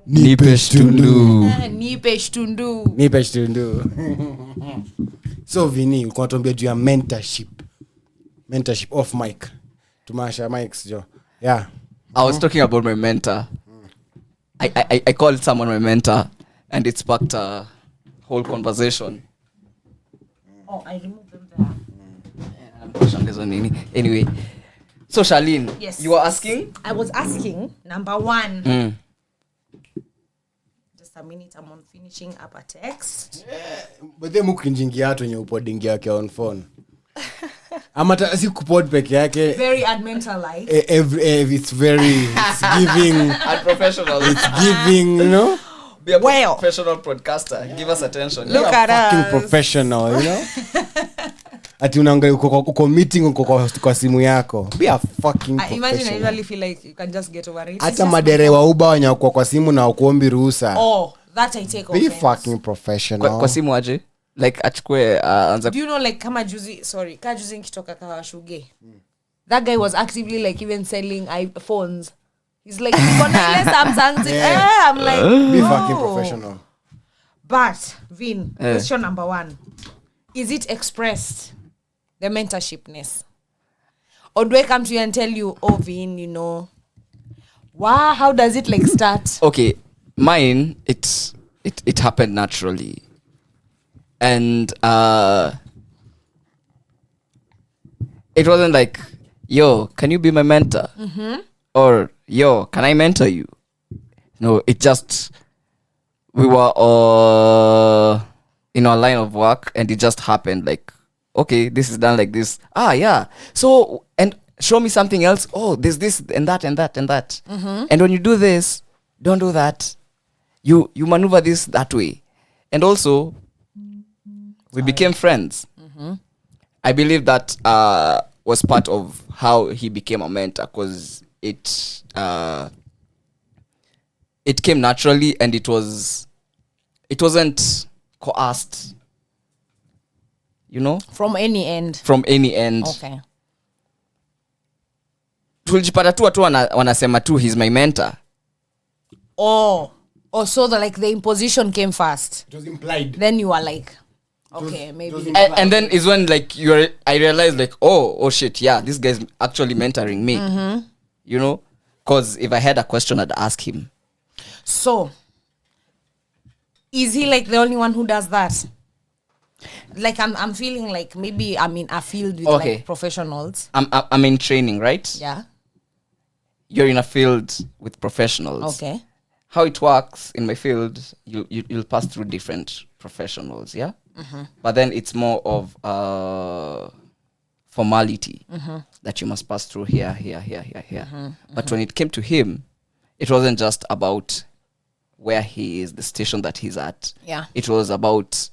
Nipe shtundu. So Vini, ulikuwa tuambia juu ya mentorship off mic. Tumasha mics jo. Yeah. I was talking about my mentor. I called someone my mentor, and it sparked a whole conversation. Oh, I removed them there. Anyway, so Charlene, yes. You were asking? I was asking, number one. Just a minute, I'm on finishing up a text. Yeah, but then mukinjingia watu wenye upodingia yake on phone. Amata si kupod peke yake. Very admentalized. It's giving unprofessional. It's giving, you know. Be a professional broadcaster. Yeah. Give us attention. Look at fucking us. Professional, you know. Ati unaangalia uko meeting uko kwa simu yako. Be a fucking professional. Imagine I usually feel like you can just get over it. Hata madere wa Uber wanyakwa kwa simu na ukuombi ruhusa. Oh, that I take offense. Be fucking professional. Kwa simu aje? Like achukue anza. Do you know like kama juzi nikitoka kwa Shuge. That guy was actively like even selling iPhones. He's like Samsung. Yeah. I'm like be fucking professional. But Vin, question number 1. Is it expressed, the mentorshipness? Or do I come to you and tell you, oh Vin, you know, wow, how does it like start? Okay, mine it happened naturally. And it wasn't like, yo, can you be my mentor? Or yo, can I mentor you? No, it just, we were in our line of work, and it just happened like, okay, this is done like this. Yeah. So, and show me something else. Oh, there's this and that and that and that. And when you do this, don't do that. You maneuver this that way. And also, we became friends. I believe that was part of how he became a mentor, because it came naturally, and it wasn't coerced, you know, from any end. Okay. Tulijipata tu watu wanasema tu he's my mentor. So the imposition came first. It was implied. Then you are like, okay, maybe. And then is when like I realized like, oh shit, yeah, this guy's actually mentoring me. You know, because if I had a question, I'd ask him. So, is he like the only one who does that? Like I'm feeling like maybe I'm in a field with like professionals. I'm in training, right? Yeah. You're in a field with professionals. Okay. How it works in my field, you'll pass through different professionals, yeah? But then it's more of formality that you must pass through here. But when it came to him, it wasn't just about where he is, the station that he's at. Yeah. It was about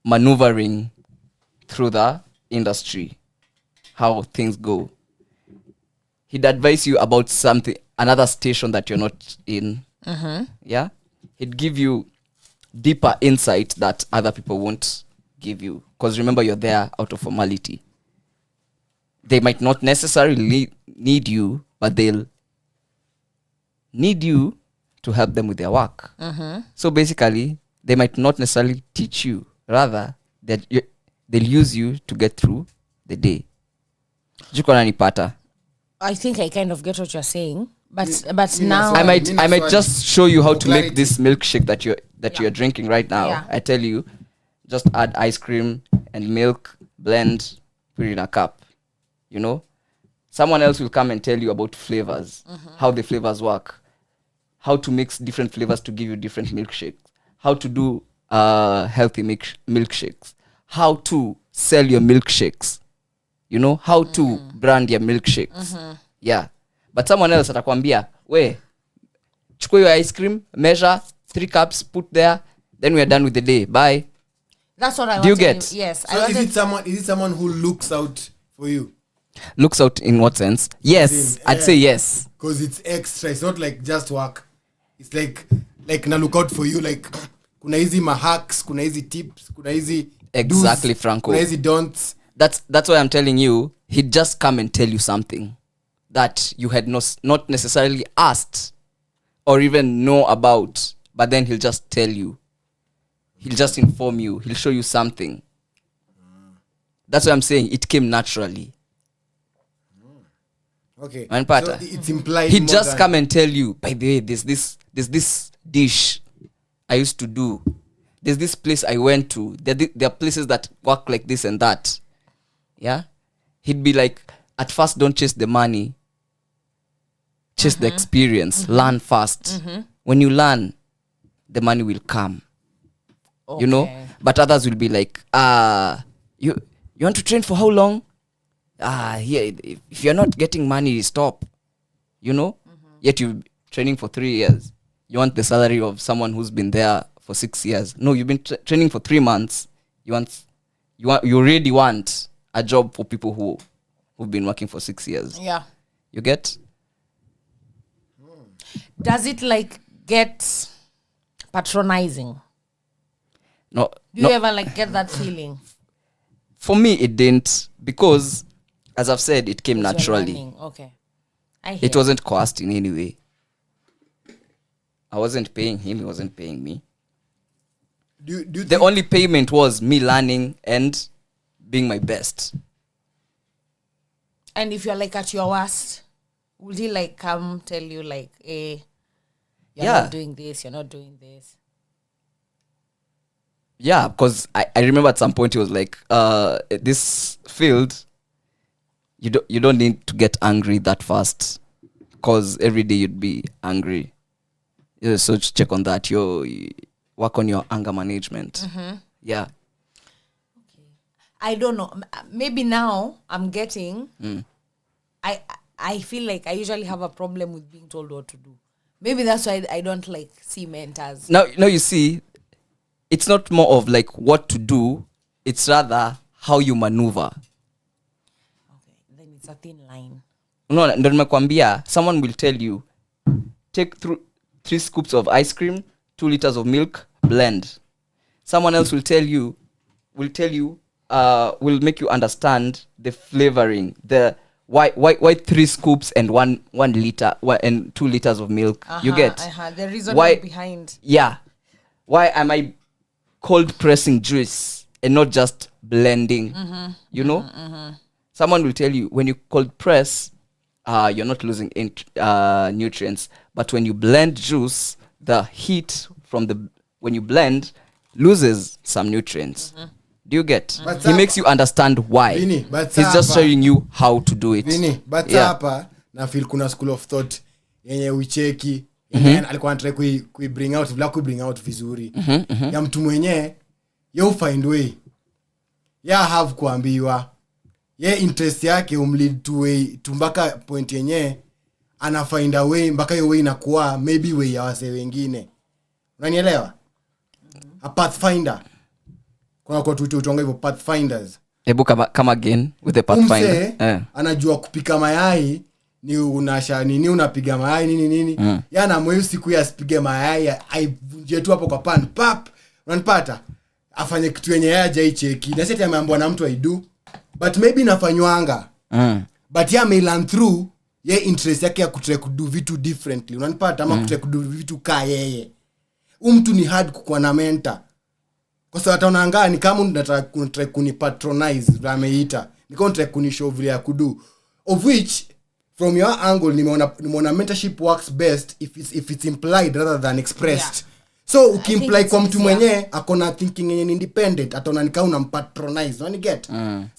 maneuvering through the industry, how things go. He'd advise you about something, another station that you're not in. Yeah. He'd give you deeper insight that other people won't give you. Because remember, you're there out of formality. They might not necessarily need you, but they'll need you to help them with their work. So basically, they might not necessarily teach you. Rather, they'll use you to get through the day. I think I kind of get what you're saying, but now I might just show you how to make this milkshake that you're drinking right now. Yeah. I tell you, just add ice cream and milk, blend, put it in a cup. You know, someone else will come and tell you about flavors, how the flavors work, how to mix different flavors to give you different milkshakes, how to do healthy milkshakes, how to sell your milkshakes, you know, how to brand your milkshakes. Yeah. But someone else atakwambia, we, chukua your ice cream, measure 3 cups, put there, then we are done with the day. Bye. That's what I want. Do you get? Yes. So is it someone who looks out for you? Looks out in what sense? Yes. I'd say yes. Because it's extra. It's not like just work. It's like na look out for you, like kuna hizi mahacks, kuna hizi tips, kuna hizi exactly do's, Franco. kuna hizi don'ts. That's why I'm telling you, he'd just come and tell you something that you had not necessarily asked or even know about, but then he'll just tell you. He'll just inform you. He'll show you something. That's what I'm saying. It came naturally. Okay. Manpata. So it's implied. He'd more just than- come and tell you, by the way, there's this dish I used to do. There's this place I went to. There are places that work like this and that. Yeah? He'd be like, at first, don't chase the money. Chase the experience. Learn fast. When you learn, the money will come. You know? Okay. But others will be like, you want to train for how long? Here, if you're not getting money, stop. You know? Yet you're training for 3 years. You want the salary of someone who's been there for 6 years. No, you've been training for 3 months. You already want a job for people who've been working for 6 years. Yeah. You get? Does it like get patronizing? No. Do you ever like get that feeling? For me, it didn't, because, as I've said, it came Because you're naturally. learning. Okay. I hear. It wasn't coerced in any way. I wasn't paying him, he wasn't paying me. Do you The think- only payment was me learning and being my best. And if you're like at your worst, would he like come tell you like, you're Yeah. not doing this, you're not doing this? Yeah, because I remember at some point he was like, this field, you don't need to get angry that fast, because every day you'd be angry. Yeah, so just check on that. You work on your anger management. Yeah. I don't know. Maybe now I'm getting. I feel like I usually have a problem with being told what to do. Maybe that's why I don't like see mentors. Now you see, it's not more of like what to do, it's rather how you maneuver. Okay, then it's a thin line. No, ndo nimekwambia, someone will tell you, take 3 scoops of ice cream, 2 liters of milk, blend. Someone else will tell you, will make you understand the flavoring, the why 3 scoops and 1 liter and 2 liters of milk. You get The reason why behind. Yeah. Why am I cold pressing juice and not just blending? You know? Someone will tell you, when you cold press, you're not losing nutrients. But when you blend juice, the heat from when you blend loses some nutrients. Do you get? But He makes you understand why. Vini, but He's just hapa- showing you how to do it. Vini, but Yeah. hapa na feel kuna school of thought yenye ucheki yenye alikuwa anataka kui bring out vile ku bring out vizuri ya mtu mwenye you find way ya have kuambiwa ye interest yake umlead to way tumbaka point yenye ana find a way mpaka hiyo way inakuwa maybe way ya wase wengine. Unanielewa? A pathfinder. Kwa tutonga hivyo pathfinders. Ebu come again with the pathfinder. Umse, anajua kupika mayai ni unasha nini unapiga mayai nini yana moyo siku ya asipige mayai aivunje tu hapo kwa pan pap unanipata afanye kitu yenye yeye hajaicheki na sasa ameambiwa na mtu aidu but maybe nafanywanga but ya may learn through ye interest yake ya kutry kudo vitu differently unanipata ama kutry kudo vitu ka yeye mtu ni hard kukuwa na mentor kwa sababu ataonanga ni kama unataka kuni patronize ameita ni kama unataka kunishow vile ya kudu of which from your angle nimeona mentorship works best if it's implied rather than expressed. Yeah. So ukiimply it's kwa mtu easier. mwenye akona thinking yenye ni independent ataona ni kama unampatronize you get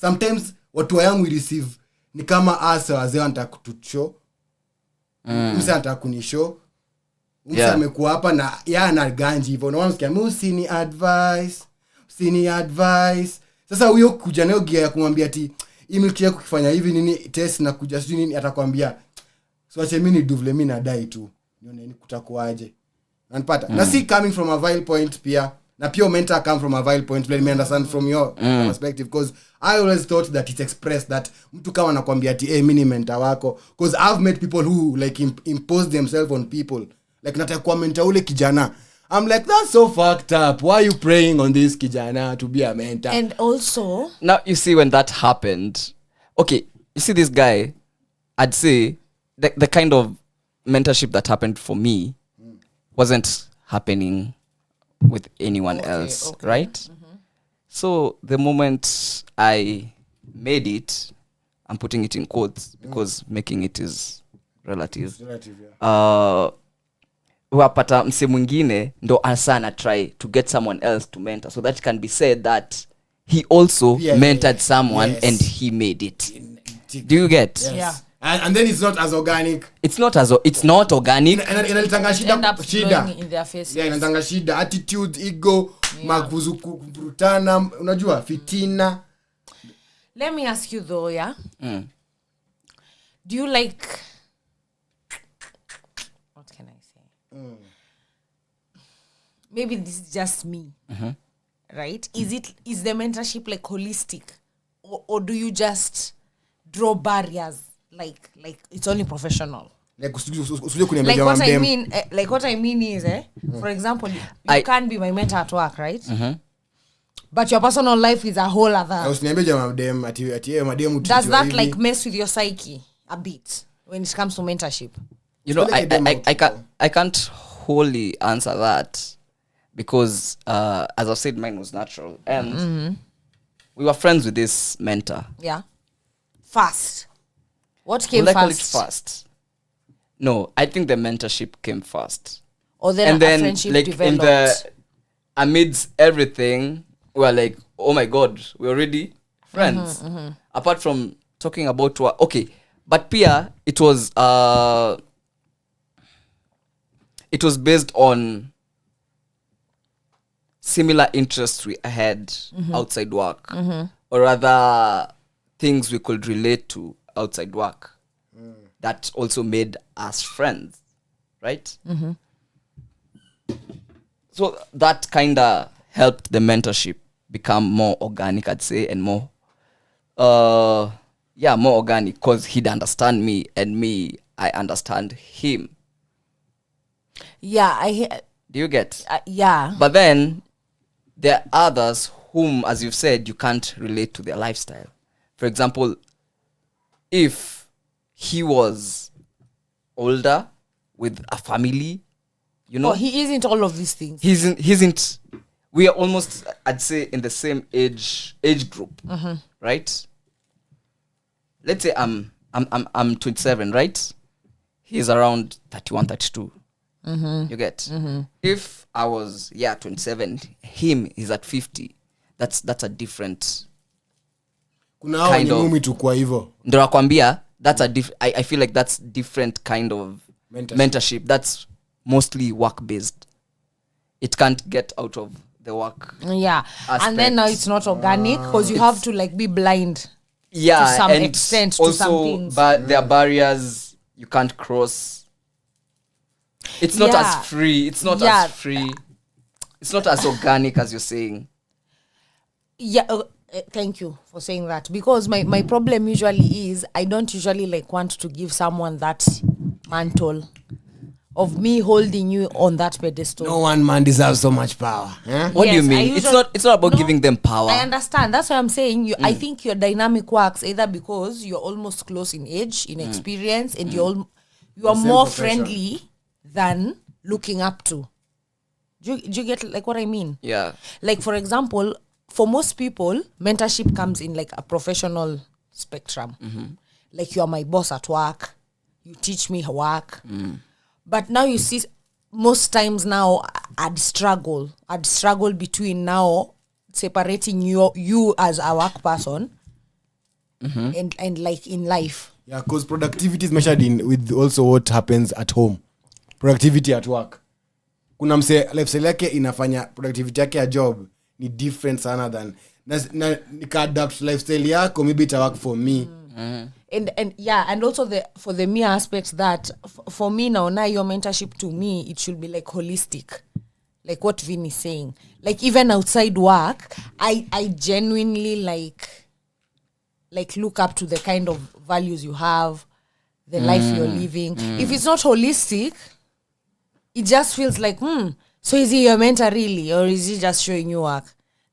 sometimes watu wangu receive ni kama asa wazee wanataka kutucho mse anataka kunishow mse amekuwa hapa na yana ganji hivyo na wanasikia mimi usini advice sasa huyo kuja nayo gia ya kumwambia ati imiliki yako kufanya hivi nini test na kuja sijui nini atakwambia so acha mimi ni duvle mimi nadai tu nione ni kutakuaje unanipata na si coming from a vile point pia na pia mentor come from a vile point let me understand from your perspective because I always thought that it's expressed that mtu kama anakuambia ati mimi ni mentor wako because I've met people who like impose themselves on people like nataka kuwa mentor ule kijana I'm like that's so fucked up why are you praying on this kijana to be a mentor And also, Now you see when that happened, okay, you see this guy, I'd say the kind of mentorship that happened for me wasn't happening with anyone else, right? So the moment I made it, I'm putting it in quotes because making it is relative. Wapata mse mwingine ndo asana try to get someone else to mentor, so that can be said that he also mentored someone and he made it. Do you get? Yeah. And then it's not as organic. It's not organic. Inalitanga End up shida. blowing in their faces. Yeah, inalitanga shida, attitude, ego, makuzuku, brutana, unajua fitina. Let me ask you though, yeah? Do you like, what can I say? Maybe this is just me, right? Is the mentorship like holistic, or do you just draw barriers like it's only professional? Like usije Like what I kuniambia mean, what I mean is, for example, you can't be my mentor at work, right? But your personal life is a whole other. usiniambie jamaa madem ati madem utu. Does that like mess with your psyche a bit when it comes to mentorship? You know, Like I can't wholly answer that because as I've said, mine was natural and we were friends with this mentor. Yeah. Fast. What came Will I call it first? fast? No, I think the mentorship came first. Or then And a then friendship like developed? in the amidst everything, we were like, oh my god, we're already friends. Apart from talking about what, okay, but Pia, it was based on similar interests we had outside work, or rather things we could relate to outside work that also made us friends, right? So that kind of helped the mentorship become more organic, I'd say, and more more organic, because he'd understand me and me, I understand him. Yeah, Do you get? yeah. But then there are others whom, as you've said, you can't relate to their lifestyle. For example, if he was older with a family, you know, He isn't all of these things. he isn't. We are almost, I'd say, in the same age group, right? Let's say I'm 27, right? He's around 31, 32. You get? If I was 27, him is at 50. That's a different. kuna hao kind wenye of- mumi tu kwa hivyo. Ndo nakwambia, that's a I feel like that's different kind of mentorship. That's mostly work based. It can't get out of the work. Yeah. And then now aspect. it's not organic because you have to like be blind. Yeah, To some and extent, to some also, things. but there are barriers you can't cross. It's not Yeah. as free. It's not Yeah. as free. It's not as organic as you're saying. Yeah, thank you for saying that, because my problem usually is I don't usually like want to give someone that mantle of me holding you on that pedestal. No one man deserves so much power. Eh? What do you Yes, I mean? usually- It's not about No, giving them power. I understand. That's why I'm saying you. I think your dynamic works either because you're almost close in age, in experience, and you are same more profession. friendly than looking up to. Do you get like what I mean? Yeah. Like for example, for most people, mentorship comes in like a professional spectrum. Like you are my boss at work, you teach me work. But now you see, most times now I'd struggle between now separating you as a work person and like in life. Yeah, because productivity is measured in with also what happens at home. Productivity at work. Kuna mse lifestyle yake inafanya productivity yake ya job ni different sana than na nika adapt lifestyle yako, maybe it work for me. And yeah, and also for the me aspect that for me now your mentorship to me, it should be like holistic, like what Vin is saying. Like even outside work, I genuinely like look up to the kind of values you have, the life you're living. If it's not holistic, it just feels like so is he your mentor really, or is he just showing you work?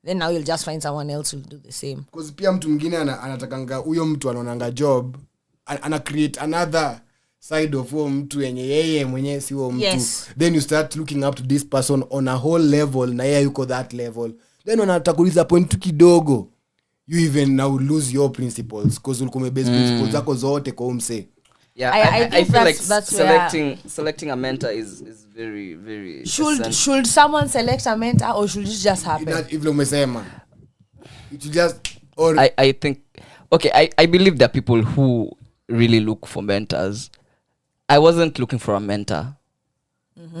Then now you'll just find someone else who'll do the same. Because pia mtu mwingine anatakanga huyo mtu anaonanga job ana create another side of huo mtu yenye yeye mwenyewe si huo mtu. Yes. Then you start looking up to this person on a whole level na yeye yuko that level. Then wanatakuliza point tu kidogo, you even now lose your principles because ulikuwa umebase principles zako zote kwa umse. Yeah, I I think feel like that's selecting a mentor is very, very should someone select a mentor or should it just happen? If umesema it just or I think okay, I believe there are people who really look for mentors. I wasn't looking for a mentor.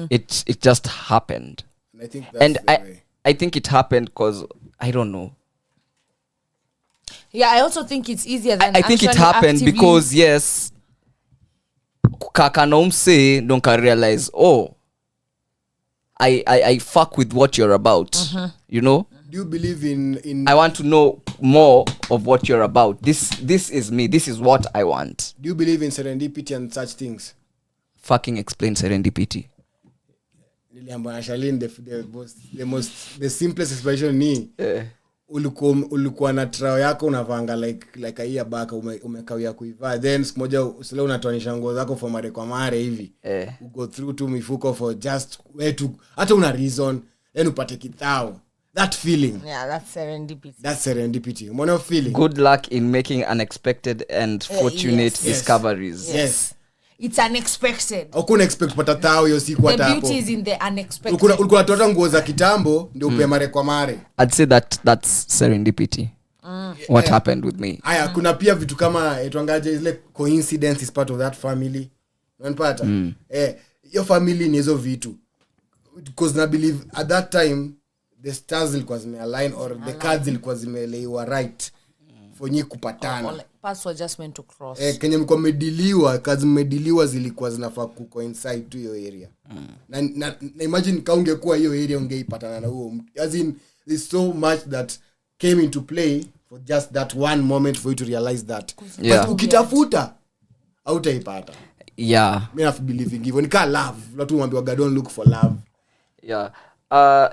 It just happened. I think that's And the way. I think it happened because I don't know. Yeah, I also think it's easier than I think it actually happened actively- because yes, kakanomse don't realize, oh, I fuck with what you're about. You know? Do you believe in I want to know more of what you're about. This is me. This is what I want. do you believe in serendipity and such things? Fucking explain serendipity. Niliamba na Charlene the simplest expression ni ulikuwa na trao yako unavanga like a year back umekawia kuivaa, then siku moja usile unatoanisha nguo zako for mare kwa mare hivi you go through to mifuko for just way to hata una reason then upate kitao. That feeling, Yeah, that's serendipity. Umeona feeling? Good luck in making unexpected and fortunate yes. discoveries. Yes. It's unexpected. Hakuna expect kupata tao hiyo siku The hata hapo. beauty is in the unexpected. Ulikuwa toa nguo za kitambo ndio upe mare kwa mare. I'd say that's serendipity. What happened with me? Aya, kuna pia vitu kama etwangaje ile coincidence is part of that family. Unapata? Your family ni hizo vitu. Because na believe at that time the stars zilikuwa zimealign or the cards zilikuwa zimeleiwa right for nyi kupatana. Paths were just meant to cross. Kenye mko mediliwa, kazi mediliwa zilikuwa zinafaa ku coincide to hiyo area. Na imagine kama ungekuwa hiyo area ungeipatana na huo. As in there's so much that came into play for just that one moment for you to realize that. Yeah. But ukitafuta hautaipata. Yeah. Mimi na believe in give. Nika love. Watu waambiwa God don't look for love. Yeah.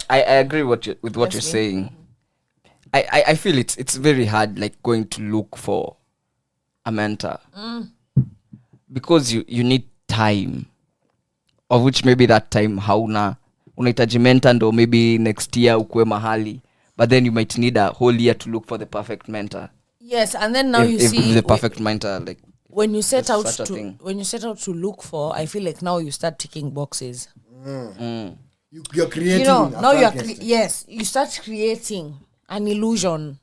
I agree with what you're saying. I feel it's very hard like going to look for a mentor. Because you need time. Of which maybe that time hauna unahitaji mentor ndo maybe next year ukue mahali. But then you might need a whole year to look for the perfect mentor. Yes, and then now if you see the perfect mentor like when you set out such a thing. when you set out to look for, I feel like now you start ticking boxes. You're creating You know, a now you're Frankenstein. yes, you start creating an illusion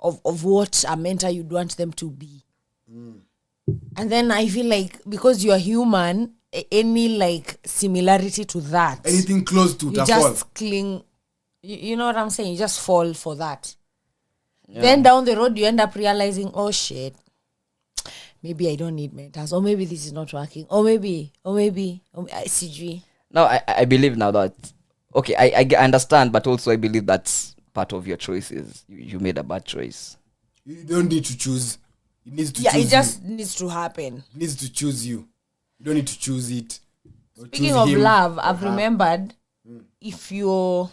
of what a mentor you'd want them to be. And then I feel like because you are human, any like similarity to that, Anything close to you the just fall. cling. You know what I'm saying? You just fall for that. Then down the road, you end up realizing, oh shit, maybe I don't need mentors, or maybe this is not working, or maybe CG. No, I believe now that okay, I understand, but also I believe that's part of your choices. You made a bad choice. You don't need to choose. It needs to Yeah, choose it just needs to happen. It needs to choose you. You don't need to choose it. Or Speaking choose of him. love, I've remembered if you're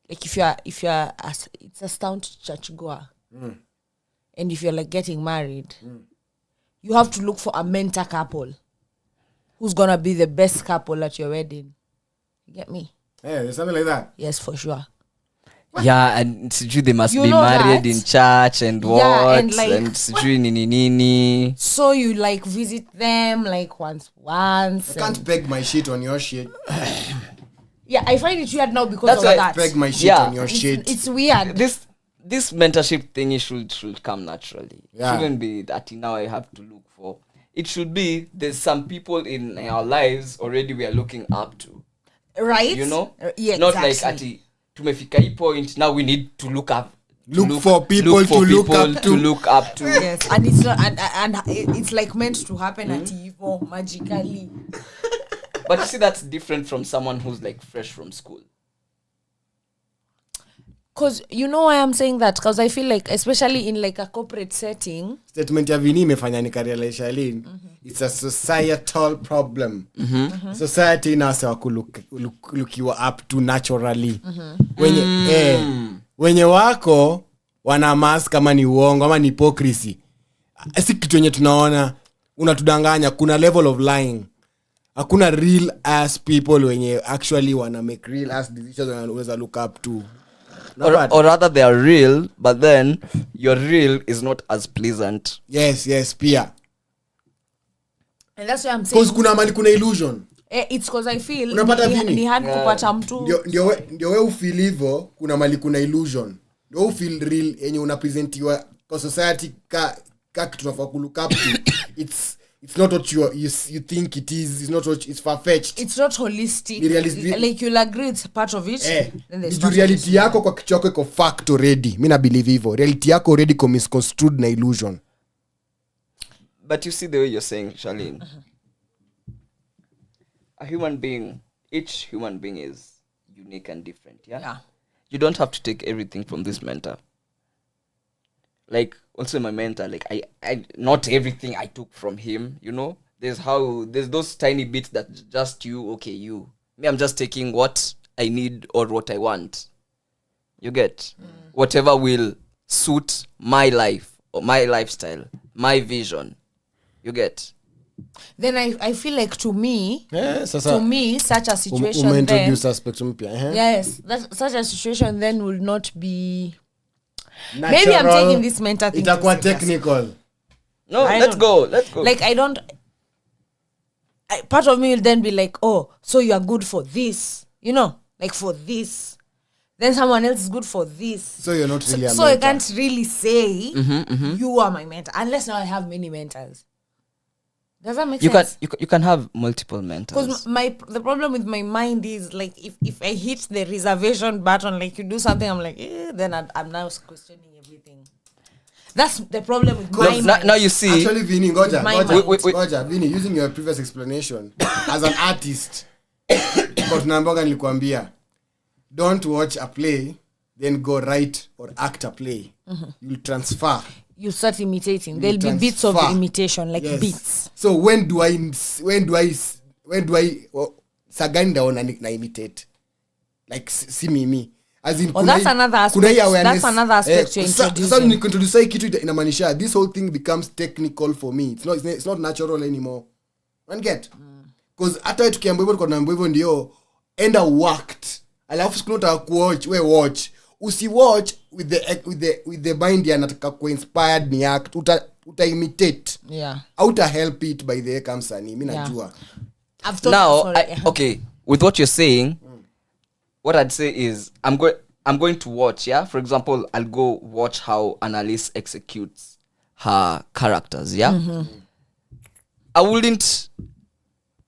it's a staunch churchgoer, and if you're like getting married, you have to look for a mentor couple who's gonna be the best couple at your wedding. You get me? Yeah, there's something like that. Yes, for sure. Yeah, and sijui they must You be know married that? in church and what Yeah, and like- sijui nini. So you like visit them like once. I and- can't peg my shit on your shit. Yeah, I find it weird now because That's of why I that. Peg my shit Yeah. on your shit. It's weird. This mentorship thingy should come naturally. Yeah. Shouldn't be that now I have to look for. It should be there's some people in our lives already we are looking up to. Right? You know? Yeah, Not exactly. like ati tumefika hii point now we need to look up. Look for people to look up to. look up to. Yes, and it's not, and it's like meant to happen at evil magically. But you see that's different from someone who's like fresh from school. Because you know why I'm saying that? Because I feel like, especially in like a corporate setting, Statement ya Vini imefanya nikarealize Charlene. It's a societal problem. Society inasa kulukiwa up to naturally. Wenye wako wana mask kama ni uongo ama ni hypocrisy. Si kitu yenye tunaona unatudanganya. Kuna level of lying. Hakuna real ass people wenye actually wana make real ass decisions and unaweza look up to. Or rather they are real, but then your real is not as pleasant. Yes, pia. And that's why I'm saying, Because kuna illusion. It's because I feel ni hard kupata mtu. Ndio wewe ufeel hivyo, kuna illusion. Ndio ufeel real yenye unapresentiwa kwa society ka kitu tunafaa ku look up to. It's not what you think it is. It's not what it's far-fetched. It's not holistic. Like you'll agree it's part of it. Then there's reality yako kwa kichwa chako iko fact already. Mimi na believe hivyo. Reality yako already ko misconstrued na illusion. But you see the way you're saying, Charlene. A human being, each human being is unique and different, yeah? You don't have to take everything from this mentor. Like, also my mentor, like, I not everything I took from him, you know? There's those tiny bits that just you. Me, I'm just taking what I need or what I want. You get? Whatever will suit my life or my lifestyle, my vision. You get? Then I feel like to me, such a situation introduce aspect mpya. Yes, such a situation then will not be natural. Maybe I'm taking this mental thing. Itakuwa technical. No, let's go. Like part of me will then be like, oh, so you are good for this, you know, like for this. Then someone else is good for this. So you're not really a mentor. So I can't really say you are my mentor unless now I have many mentors. Does that make sense? You can have multiple mentors. Because the problem with my mind is like if I hit the reservation button, like you do something, I'm like, then I'm now questioning everything. That's the problem with my mind. Now you see. Actually, Vinny, Goja, Vinny, using your previous explanation as an artist, because Namboga nilikwambia, don't watch a play, then go write or act a play. You'll transfer. You start imitating. There'll be bits of imitation, like bits. So when do I saganda na imitate? Like see me. As in that's another aspect. That's another aspect you're introducing. Sasa nikintroduce kitu inamaanisha this whole thing becomes technical for me. It's not natural anymore. And get? Because hata tukiambiwa hivyo tuko hivyo ndio enda worked. Alafu siku unataka kuwatch, we watch. Usiwatch with the mind yanataka ku-inspired ni act. Uta imitate. Yeah. Uta help it by the kamsani. Mimi najua. Now, okay, with what you're saying, what I'd say is I'm going to watch, yeah? For example, I'll go watch how Annalise executes her characters, yeah? I wouldn't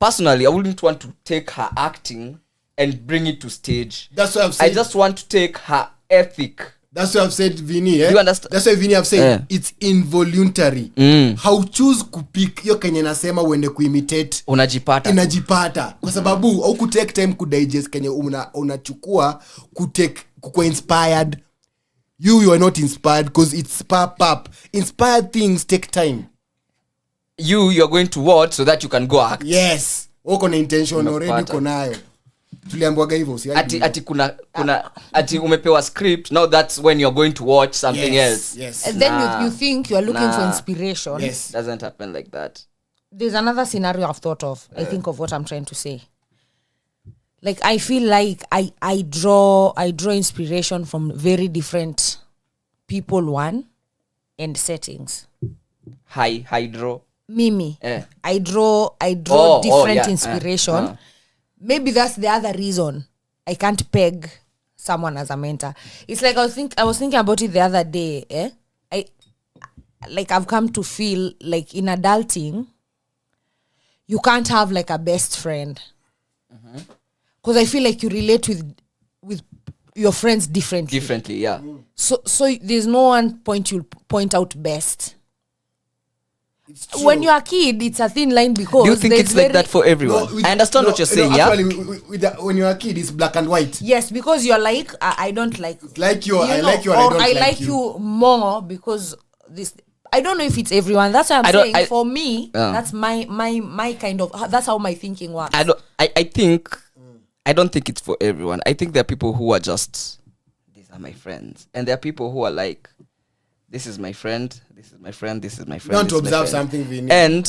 want to take her acting and bring it to stage. That's what I've said. I just want to take her ethic. That's what I've said, Vinny. Do you understand? That's why Vinny have said it's involuntary. How choose kupick hiyo kenye nasema uende kuimitate. Inajipata. Kwa sababu au ku take time ku digest kenye unachukua ku inspired. You are not inspired because it's pop. Inspired things take time. You are going to watch so that you can go act. Yes. Uko na intention already uko nayo. Tuliambiwaga hivyo ati kuna ati umepewa script, now that's when you're going to watch something else. Yes. And then you think you are looking for inspiration. Yes. Doesn't happen like that. There's another scenario I've thought of. I think of what I'm trying to say. Like I feel like I draw inspiration from very different people and settings. Hydro. Mimi. I draw different inspiration. Maybe that's the other reason I can't peg someone as a mentor. It's like I was thinking about it the other day. I've come to feel like in adulting, you can't have like a best friend. Because I feel like you relate with your friends differently. Differently, yeah. So there's no one point you'll point out best. When you're a kid, it's a thin line because do you think it's like that for everyone? I understand what you're saying, actually, when you're a kid, it's black and white. Yes, because you're like, I don't like you. Like you, I like you, or I don't I like you more because this. I don't know if it's everyone. That's what I'm saying. For me, that's my kind of. That's how my thinking works. I don't think it's for everyone. I think there are people who are just, these are my friends, and there are people who are like, this is my friend, this is my friend, this is my You friend. want to this is my observe friend. something, Vinny. And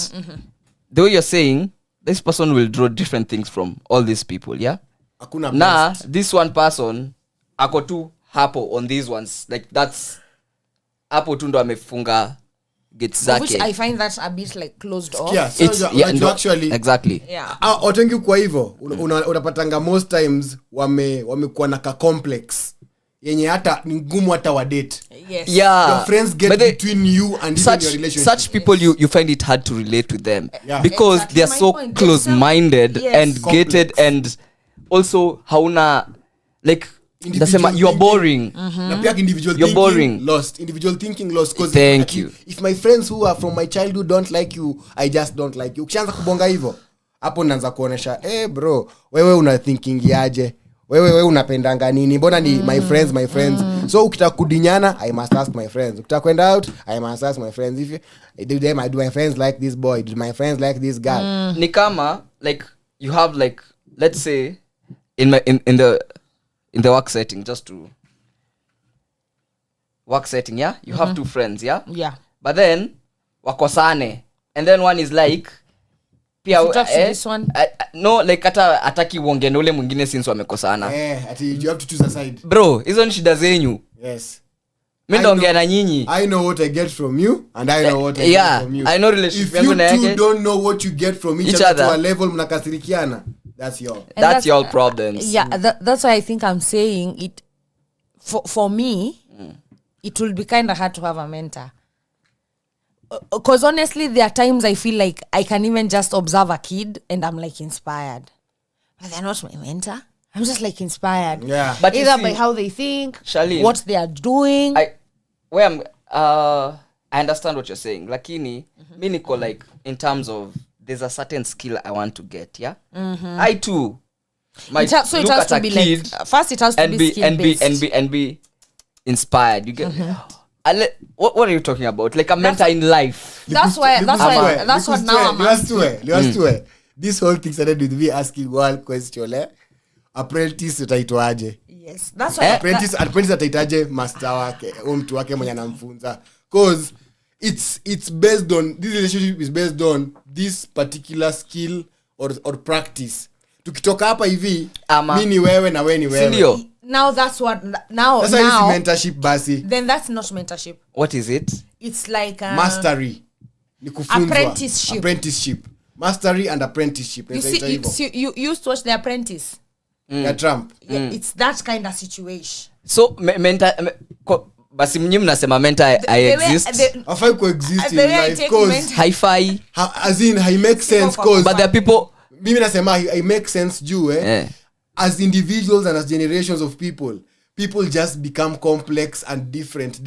the way you're saying, this person will draw different things from all these people, yeah? Hakuna Nah, best. this one person, ako tu hapo on these ones. Like, that's hapo tu ndo amefunga gates Which zake. I find that a bit like closed off. Yeah, so It's, yeah, you no, actually exactly. Yeah. watu wengi kwa hivyo unapatanga most times wamekuwa na ka complex yenye hata ni ngumu hata wa date. Yes. Yeah. Your friends get But they- between you and even your relationship. such people you find it hard to relate with them Yeah. because Exactly they are my so point. close-minded Yes. and Complex. gated, and also hauna like Individual nasema you're thinking. boring. Na pia individual You're thinking boring. lost. Individual thinking lost. 'Cause Thank you. If my friends who are from my childhood don't like you, I just don't like you. Ukishaanza kubonga hivyo, hapo naanza kuonesha, bro, wewe una thinking yaje? Wewe unapendanga nini? Mbona ni my friends. So ukitaka kudinyana, I must ask my friends. Ukitaka kwenda out, I must ask my friends. If do my friends like this boy? Do my friends like this girl? Ni kama like you have like, let's say in the work setting, just to work setting, yeah, you have two friends, yeah, Yeah. but then wakosane, and then one is like pia You talk to this one? no, like hata ataki uongee na ule mwingine since wamekosana. Ati you have to choose a side. Bro, hizo ni shida zenyu. Yes. Mi ndaongea na nyinyi. I know what I get from you and I know what I Yeah, get from you. I know relationship If yangu you na two yake. don't know what you get from each Each other to other. a level mnakasirikiana, that's your And That's your problems. Yeah, that's why I think I'm saying it. For me, it will be kind of hard to have a mentor. Because honestly, there are times I feel like I can even just observe a kid and I'm like inspired. But they're not my mentor. I'm just like inspired. Yeah. But you Either see, by how they think, Charlene, what they are doing. I understand what you're saying. Lakini, mi niko like in terms of there's a certain skill I want to get, yeah? I too might So it look has at to a be kid like first it has to be skill-based. and be inspired. You get what are you talking about? Like a mentor in life. That's what now I'm Liwastue. This whole thing started with me asking one question. Apprentice utaitwaje? Yes, that's why Apprentice ataitaje master wake au mtu wake mwenye anamfunza, cause it's based on, this relationship is based on this particular skill or practice. Tukitoka hapa hivi, mimi ni wewe na wewe ni wewe. Sindio? now that's what now That's why it's mentorship basi. then that's not mentorship. What is it? It's like Mastery. Ni kufunzwa. Apprenticeship. Mastery and apprenticeship. You see, you used to watch The Apprentice. Ya Trump. Yeah, it's that kind of situation. So basi mnyi mnasema mentor I exist. Afai coexist in the way I life take cause Hi-fi. as in I make sense cause But there are people mimi nasema I make sense juu as individuals and as generations of people just become complex and different.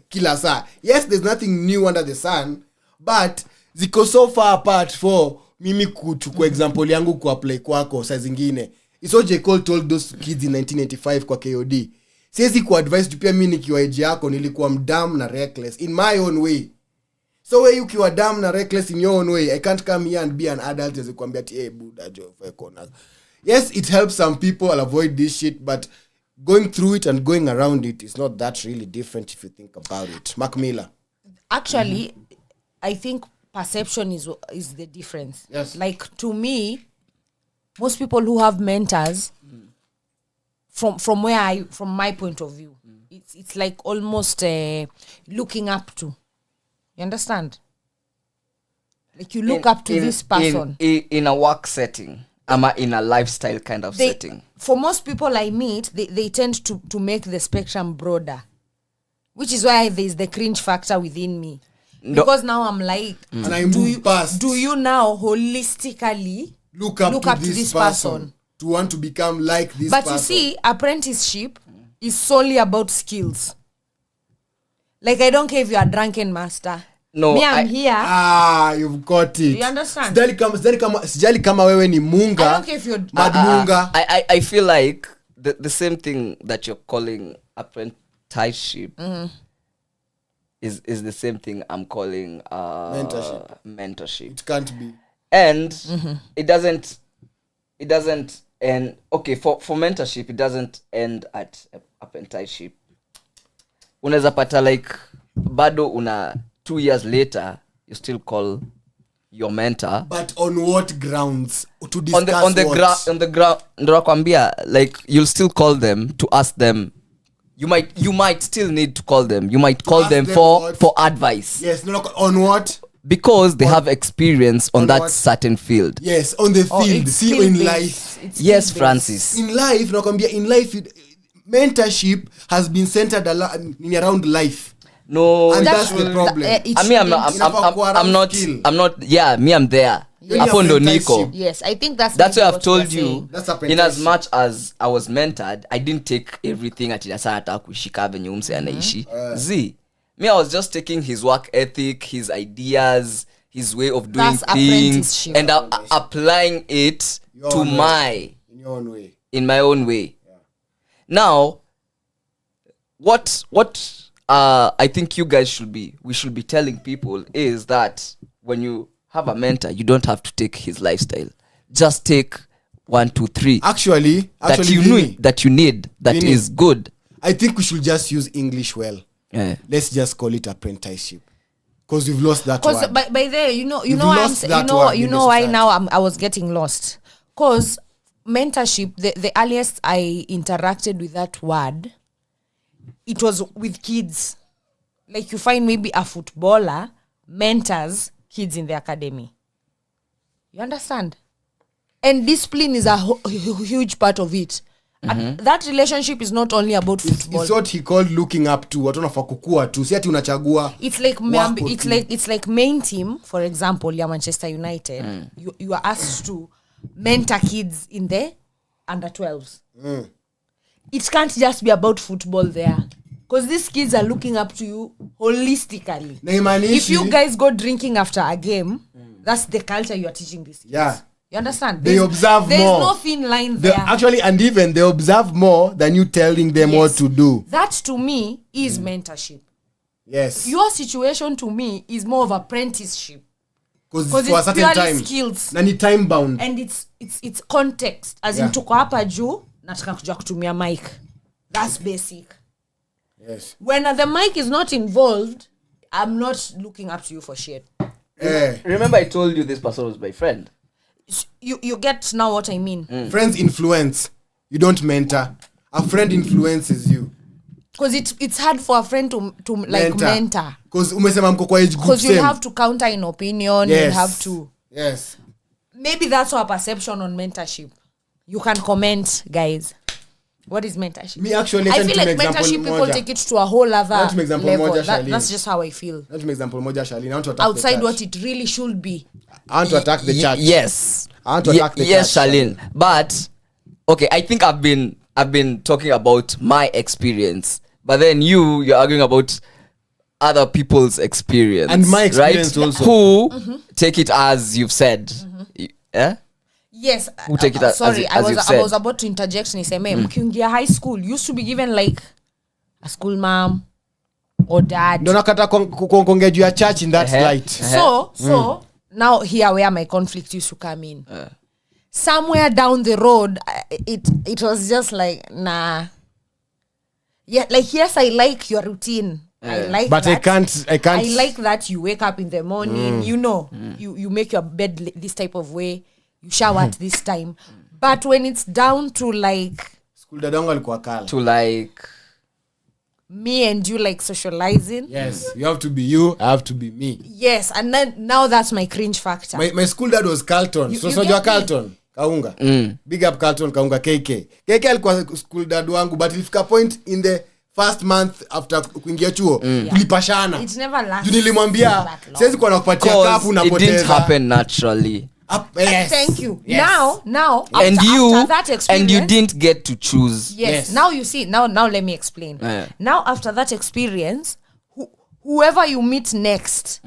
Kila saa. Yes, there's nothing new under the sun, but ziko so far apart for mimi kuchukua example yangu kuapply kwako saa zingine. It's what J. Cole told those kids in 1985 kwa KOD. Siwezi kuadvise tu pia mimi nikiwa age yako nilikuwa mdam na reckless in my own way. So wewe ukiwa dumb na reckless in your own way, I can't come here and be an adult as kuambia ati buda jo fekona. Yes, it helps some people avoid this shit, but going through it and going around it is not that really different if you think about it. Mac Miller. Actually, I think perception is the difference. Yes. Like to me, most people who have mentors, from my point of view, it's like almost looking up to. You understand? Like you look up to this person. In a work setting. Ama in a lifestyle kind of setting. For most people I meet, they tend to make the spectrum broader. Which is why there's the cringe factor within me. Because now I'm like, And I move past. Do you now holistically Look up to this person to want to become like this person? But you see, apprenticeship is solely about skills. Like I don't care if you're a drunken master. No, me, I'm here. You've got it. You understand? Sijali kama wewe ni munga. I don't care if you're mad munga. I feel like the same thing that you're calling apprenticeship is the same thing I'm calling mentorship. It can't be. And it doesn't end. Okay, for mentorship, it doesn't end at apprenticeship. unaweza pata like bado una 2 years later you still call your mentor, but on what grounds to on discuss the ground ndo nakwambia, like you'll still call them to ask them. You might still need to call them. You might call ask them them for what? advice. Yes, no, on what? Because they have experience on that what? certain field. Yes, on the field. it's See, skill in based. life. It's Yes, skill based. Francis. In life, nakwambia, in life, mentorship has been centered around life. No, And That's that's the problem. it I mean, Inafaa kuwa I'm not. skill. I'm not. Yeah, me, I'm there. You're Hapo ndo niko. apprenticeship. Yes, I think that's Why maybe I've what told you're you. saying. That's In as apprenticeship. much as I was mentored, I didn't take everything ati nasa nataka kushika venye umse anaishi. Me, I was just taking his work ethic, his ideas, his way of doing That's things, apprenticeship. and applying it Your to own way. In my your own way. own way. Now, what I think we should be telling people is that when you have a mentor, you don't have to take his lifestyle. Just take 1, 2, 3 Actually, that you Vinny, need that Vinny. is good. I think we should just use English well. Yeah. Let's just call it apprenticeship, because we've lost that Because word. by there, you know You've why I'm lost saying, that word you in know the why society. now I was getting lost. Because mentorship, the earliest I interacted with that word, it was with kids. Like you find maybe a footballer mentors kids in the academy. You understand? And discipline is a huge part of it. And that relationship is not only about football. It's what he called looking up to. Watu wanafaa kukua tu. Si ati unachagua. It's like wako it's tu. like main team, for example, ya Manchester United. You are asked to mentor kids in the under 12s. It can't just be about football there, because these kids are looking up to you holistically. Na imaanishi- If you guys go drinking after a game, that's the culture you are teaching these kids. Yeah. You understand? They observe there's more. no thin line They, there. actually, and even they observe more than you telling them what Yes. to do. That to me is mentorship. Yes. Your situation to me is more of apprenticeship. Because 'cause for a it's certain purely time. skills. Na ni time bound. And it's context, as in Yeah. tuko hapa juu nataka kuja kutumia mic. That's basic. Yes. When the mic is not involved, I'm not looking up to you for shit. Remember I told you this person was my friend. You get now what I mean. Friends influence. You don't mentor. A friend influences you. Because it's hard for a friend to like mentor. Because umesema mko kwa age group Because you'll same. have to counter in opinion. Yes. You'll have to. Yes. Maybe that's our perception on mentorship. You can comment, guys. What is mentorship? Me actually, I let me feel give like an example mentorship people moja. take it to a whole other Let me example level. moja, Charlene. That's just how I feel. Let me example moja, Charlene. I want to attack Outside the what church. it really should be. I want to attack the church. Yes. I want to attack the yes, church. Charlene. But okay, I think I've been talking about my experience, but then you're arguing about other people's experience And my experience right? also. Who take it as you've said. Yeah. Yes. Who take it as sorry, as you've I said. was about to interject niseme mkiingia high school used to be given like a school mom or dad. Ndio nakata kuongea juu ya church in that light. So now here where my conflict used to come in. Somewhere down the road, it was just like nah. Yeah, like yes, I like your routine. I like But that. I can't. I like that you wake up in the morning, you know, you make your bed this type of way, you shower at this time. But when it's down to like School dadangu alikuwa kala. To like me and you like socializing. Yes, you have to be you, I have to be me. Yes, and then now that's my cringe factor. My school dad was Carlton. You So get unajua me? Carlton? Kaunga. Big up Carlton, Kaunga KK. KK alikuwa school dad wangu, but ilifika point in the first month after kuingia chuo tulipashana. It never lasts. Juu nilimwambia that long. siwezi kuwa nakupatia cause kapu it unapoteza. didn't happen naturally. Yes. Thank you. Yes. Now And after that experience, and you didn't get to choose. Yes. Now you see. Now let me explain. Yeah. Now after that experience, whoever you meet next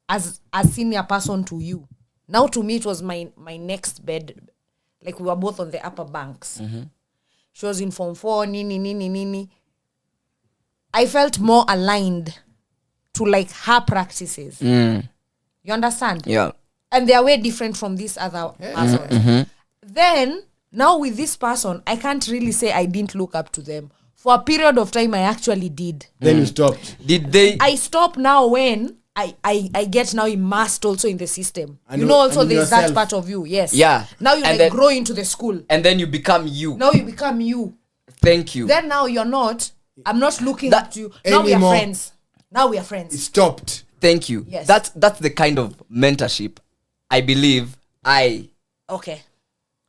as a senior person to you, now to me it was my next bed. Like we were both on the upper banks. She was in Form 4, nini. I felt more aligned to like her practices. You understand? Yeah. And they are way different from this other person. Then now with this person, I can't really say I didn't look up to them for a period of time I actually did. Then you stopped. Did they I stop now when I get now immersed also in the system. And you know, also and there's yourself. that part of you. Yes. Yeah. Now you And like then- grow into the school. and then you become you. Now you become you. Thank you. Then now you're not. I'm not looking That- up to you. Now we are anymore. friends. Now we are friends. It stopped. Thank you. Yes. That's the kind of mentorship I believe Okay.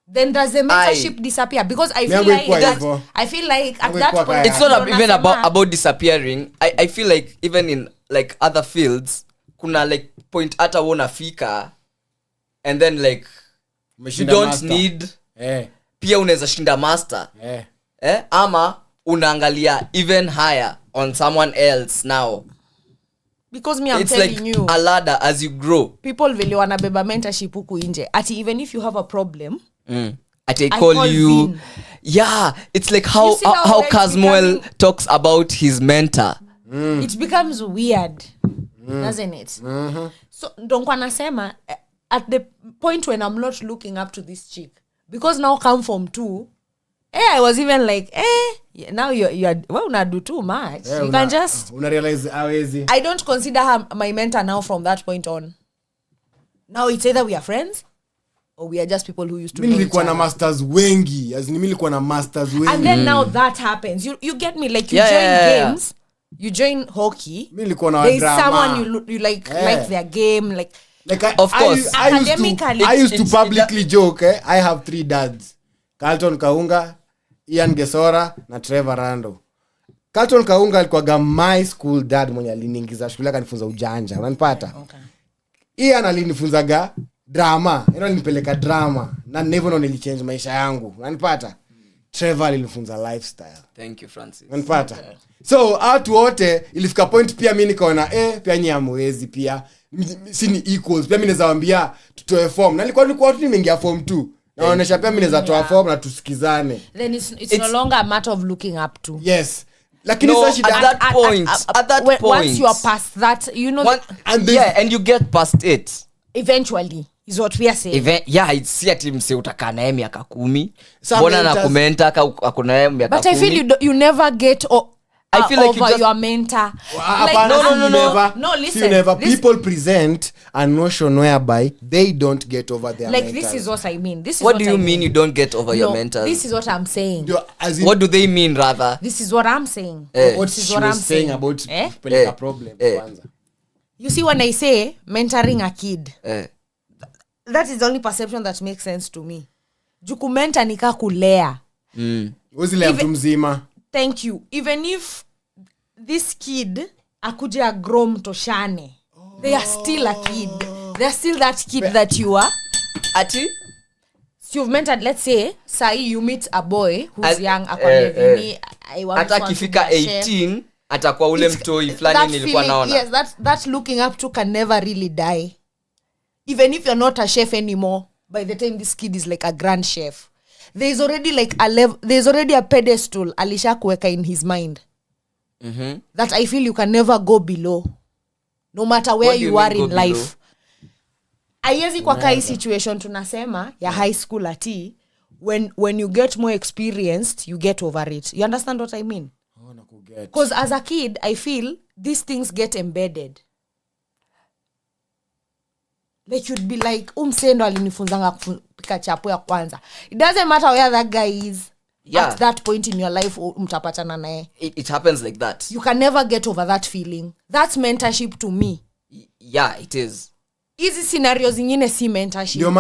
Then does the mentorship disappear? Because I feel Yangu like ikuwa that, hivyo. I feel like at Yangu that ikuwa point kaya. it's not ndio even nasema- about disappearing. I feel like even in like other fields kuna like point hata unafika and then like you Umeshinda don't master. need Eh. pia unaweza shinda master ama unaangalia even higher on someone else now. because me I'm It's telling like you a ladder as you grow. people vile wanabeba mentorship huku nje ati even if you have a problem I I call call you Vin. yeah, it's like how You see now how it's Casmuel becoming- talks about his mentor. it becomes weird doesn't it so ndongo anasema at the point when I'm not looking up to this chick because now come from 2 I was even like now you're well una do too much you can just una realize hawezi. I don't consider her my mentor now from that point on. Now it's either we are friends or we are just people who used to Mimi know each nilikuwa na other. masters wengi. As in mimi nilikuwa na masters wengi. And then now that happens. You get me? Like you Yeah, join yeah, yeah. games, you join hockey. Mimi nilikuwa na There's drama. someone you like their game. Like Like Of course. Academically, I used to it's- publicly joke, I have 3 dads. Carlton Kaunga, Ian Gesora na Trevor Rando. Carlton Kaunga alikuwa my school dad mwenye aliniingiza shule akanifunza ujanja. Unanipata? okay. Ian alinifunzaga drama. Yeye alinipeleka drama. Na never nilichange maisha yangu. Unanipata? Trevor alinifunza lifestyle. Thank you, Francis. Unanipata? So watu wote ilifika point pia mimi nikaona pia nyinyi hamwezi pia si ni equals pia mimi naweza waambia tutoe form na nilikuwa tu nimeingia form 2 naonesha pia mimi naweza toa form na tusikizane. Then it's no longer a matter of looking up to. Yes, lakini No, sasa shida at that point, at that Once point. you are past that, you know, and And you get past it. eventually is what we are saying. Si ati mse utakaa naye miaka 10 Some mbona mentors- nakumenta akuna naye miaka 10. But I feel you never get I feel like you over just- your mentor. No, listen. Never. This- People present a notion whereby they don't get over their like mentors. this is what I mean. This is What what do you I mean you don't get over your No, mentors? this is what I'm saying. As in, What do they mean rather? This is what I'm saying. what This is she what was I'm saying saying. about Eh? kupeleka problem kwanza. You see, when I say mentoring a kid, Eh. that is the only perception that makes sense to me. Jukumenta nika kulea. Uzile mtu mzima. Thank you. Even if this kid akuja grow mtoshane, they are still a kid. They are still that kid that you are. Ati? So you've mentored, let's say, say you meet a boy who's As- young, akwambia vini, I want Hata to akifika be a chef. 18 atakuwa ule mtoi fulani That nilikuwa feeling, naona. yes, that looking up to can never really die. Even if you're not a chef anymore, by the time this kid is like a grand chef, there's already like a level, there's already a pedestal alisha kuweka in his mind that I feel you can never go below, no matter where What do you you are mean go in below? life. Aiezi kwa kai situation tunasema ya high school ati when you get more experienced you get over it. You understand what I mean? Because as a kid I feel these things get embedded. Like you'd be like umsendo alinifunzanga kupika chapo ya kwanza. It doesn't matter where that guy is at that point in your life mtapatana naye. It happens like that. You can never get over that feeling. That's mentorship to me. Yeah, it is. Hizi scenario zingine si mentorship. Ndio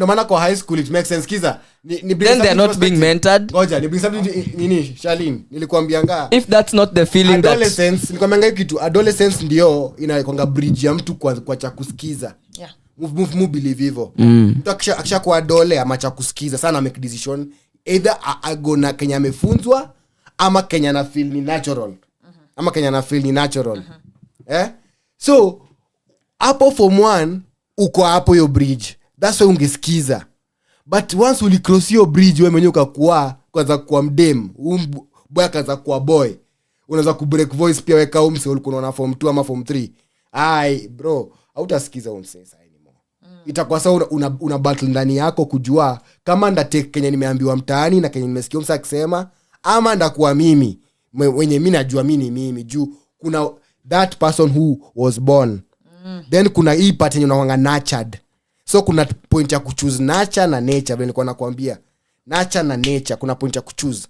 maana kwa high school it makes sense kiza. Then they're not being mentored. Ngoja, ni bring something nini Shalin nilikwambianga. If that's not the feeling that Adolescence nilikwambianga kitu adolescence ndio inakonga bridge ya mtu kwa cha kusikiza. Yeah. Move believe hivyo. Mtu akishakuwa adole ama cha kusikiza sana make decision either agona Kenya amefunzwa ama Kenya na feel ni natural. Ama Kenya na feel ni natural. So hapo form 1 uko hapo yo bridge. That's why ungesikiza. But once uli cross your bridge wewe mwenyewe ukakuwa kwanza kuwa mdem, boy akaanza kuwa boy. Unaweza ku break voice pia weka umse ulikuwa unaona form 2 ama form 3. Ai bro, hautasikiza umse sasa anymore. Itakuwa sasa una battle ndani yako kujua kama ndatake Kenya nimeambiwa mtaani na Kenya nimesikia umse akisema ama ndakuwa mimi mwenye mimi najua mimi juu kuna that person who was born then kuna hii part yenye unawanga nurtured. So kuna point ya kuchoose nurture na nature vile nilikuwa nakwambia. Nurture na nature kuna point ya kuchoose.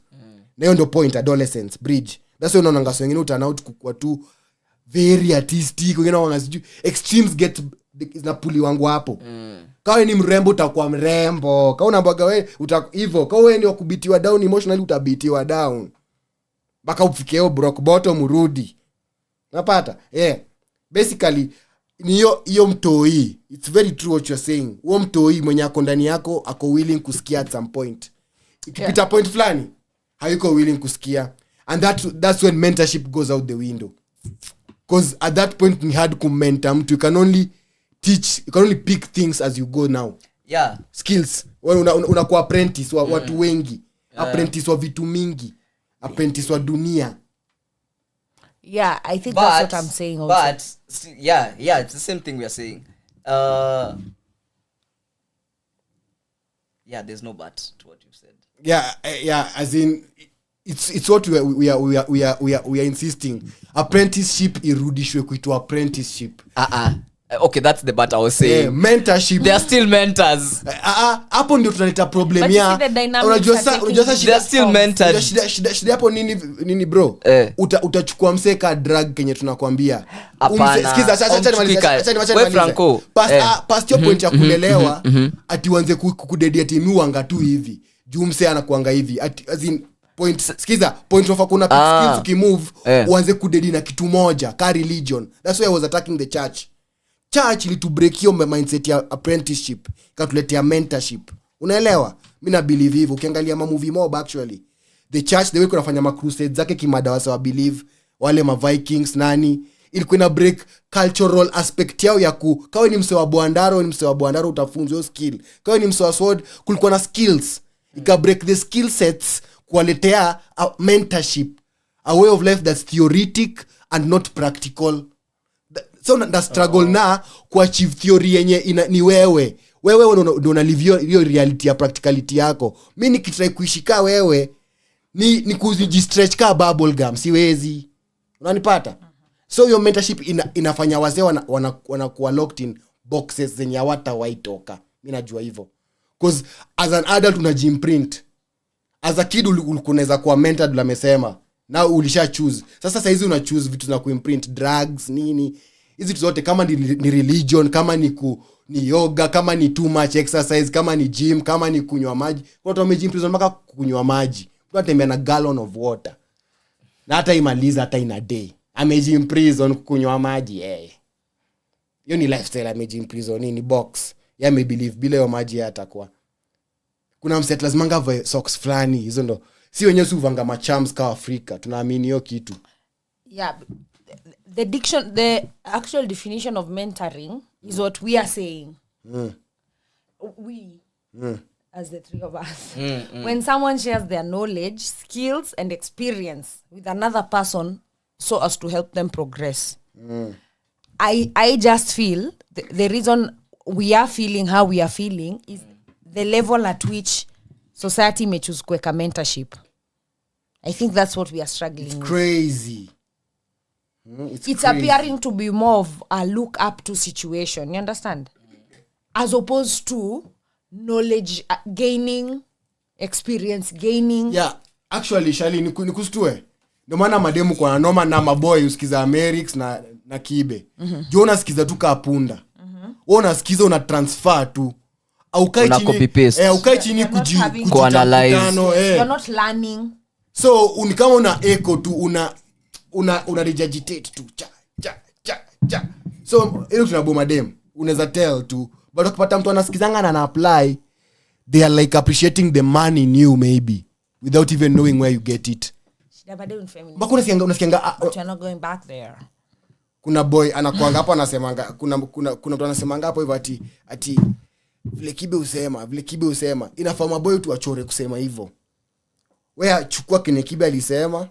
Na hiyo ndio point adolescence bridge. That's why unaona ngaso wengine utana out kukua tu very artistic, wengine wanasiju extremes get na puli wangu hapo. Kawe ni mrembo utakuwa mrembo. Kawe unambaga wewe hivyo. Kawe wewe ni wakubitiwa down emotionally utabitiwa down. Baka ufikeo rock bottom urudi. Unapata? Basically ni hiyo mtoi. It's very true what you're saying. Huo mtoi mwenye ako ndani yako ako willing kusikia at some point. Ikipita point fulani hayuko willing kusikia. And that's when mentorship goes out the window. Because at that point ni hard kumenta mtu. You can only pick things as you go now. Yeah. Skills. Unakuwa apprentice wa watu wengi. Apprentice wa vitu mingi. Apprentice wa dunia. Yeah, I think that's what I'm saying also. But yeah, it's the same thing we are saying. Yeah, there's no but to what you said. Yeah, as in it's what we are insisting. Apprenticeship irudishwe kuitwa apprenticeship. Okay, that's the but I was saying. Mentorship. They are still mentors. Hapo ndio tunaleta problem ya. Unajua they are still mentors. Shida hapo nini bro? Utachukua mseka drug kenye tunakwambia. Sikiza acha Franco. Past your point ya kulelewa ati uanze kudediate miwanga tu hivi. Juu mse anakuanga hivi. As in point of kuna skills ukimove uanze kudedi na kitu moja, ka religion. That's why I was attacking the church ili to break your mindset ya apprenticeship ikatuletea mentorship. Unaelewa? Mimi na believe hivyo. Ukiangalia movie mob actually the church the way kunafanya ma crusades zake kimada wasa wa believe wale ma Vikings nani ilikuwa ina break cultural aspect yao ya kawe ni mse wa Bwandaro utafunzwa hiyo skill. Kawe ni mse wa sword kulikuwa na skills. Ika break the skill sets kuwaletea mentorship, a way of life that's theoretic and not practical. So na struggle na kuachieve theory yenye ni wewe ndio unalive hiyo reality ya practicality yako. Mimi nikitry kuishika wewe ni kujistretch ka bubble gum siwezi. Unanipata? So your mentorship inafanya wazee wanakuwa locked in boxes zenye hawatawaitoka. Mimi najua hivyo. Because as an adult unajimprint. As a kid unaweza kuwa mentored la mesema. Now ulisha choose. Sasa hizi una choose vitu za kuimprint, drugs nini. Hizi zote kama ni religion, kama ni yoga, kama ni too much exercise, kama ni gym, kama ni kunywa maji. Watu wamejim prison mpaka kunywa maji. Tunatembea na gallon of water. Na hata imaliza hata in a day. Amejim prison kunywa maji. Hiyo ni lifestyle amejim prison ni box. Ya me believe bila hiyo maji atakuwa. Kuna mset lazima ngave socks flani hizo ndo. Si wenyewe suvanga machams kwa Afrika. Tunaamini hiyo kitu. Yeah, the actual definition of mentoring is what we are saying. We as the three of us. When someone shares their knowledge, skills and experience with another person so as to help them progress. I just feel the reason we are feeling how we are feeling is the level at which society may choose kuweka mentorship. I think that's what we are struggling with. Crazy. It's appearing to be more of a look up to situation. You understand? As opposed to knowledge gaining, experience gaining. Yeah, actually Shali nikustue. Ndio maana mademu kwa noma na maboy usikiza Amerix na Kibe. Jo unasikiza tu kapunda. Wewe unasikiza una transfer tu. Au kai chini. Ukai chini kuanalyze. You're not learning. So kama una echo tu una regurgitate tu cha. So ile tunaboma dem unaweza tell tu but ukipata mtu anasikizanga na apply they are like appreciating the money in you maybe without even knowing where you get it. Bako unasikianga but you're not going back there. Kuna boy anakuanga hapo anasemanga kuna mtu anasemanga hapo hivyo ati vile Kibe usema inafaa boy tu achore kusema hivyo. Wewe chukua kile Kibe alisema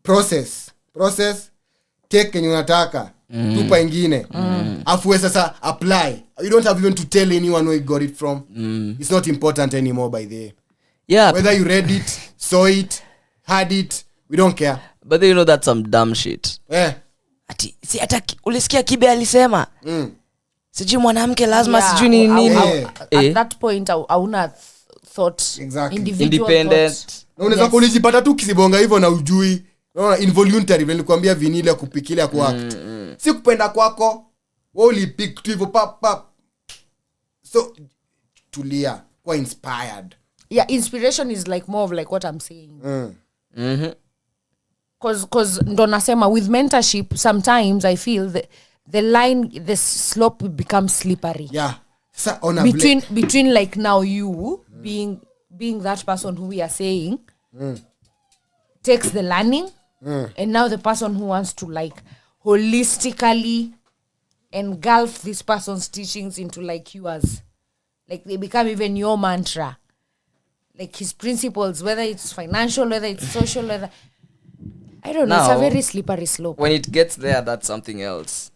process take kenye unataka tupa ingine afu wewe sasa apply. You don't have even to tell anyone where you got it from. It's not important anymore by the way. Yeah. Whether you read it, saw it, had it, we don't care. But then, you know, that's some dumb shit. Ati si hata ulisikia Kibe alisema sijui mwanamke lazima sijui nini. At that point hauna thought. Exactly. Independent. Na unaweza kulijipata tu kisibonga hivyo na ujui. Unaona involuntary vile nilikwambia vinile kupikilia kwa si kupenda kwako. Wewe ulipick tu hivyo pap. So tulia, kwa inspired. Yeah, inspiration is like more of like what I'm saying. Cause ndo nasema with mentorship sometimes I feel the line, the slope becomes slippery. Yeah. Between like now you being that person who we are saying takes the learning and now the person who wants to like holistically engulf this person's teachings into like yours, like they become even your mantra, like his principles, whether it's financial, whether it's social, whether I don't know. Now, it's a very slippery slope. When it gets there, that's something else,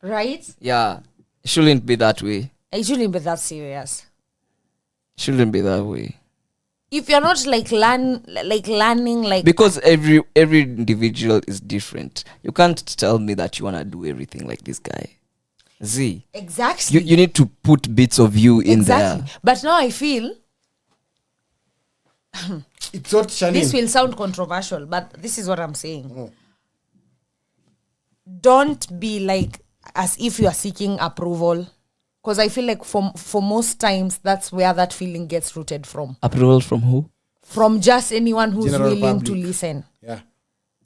right? Yeah, it shouldn't be that way. It shouldn't be that serious. Shouldn't be that way. If you're not like learning like because every individual is different. You can't tell me that you wanna do everything like this guy. Z. Exactly. You need to put bits of you in there. But now I feel it's not Shanine. This will sound controversial, but this is what I'm saying. Don't be like as if you are seeking approval. Because I feel like for most times, that's where that feeling gets rooted from. Approval from who? From just anyone who's General willing public. to listen. Yeah.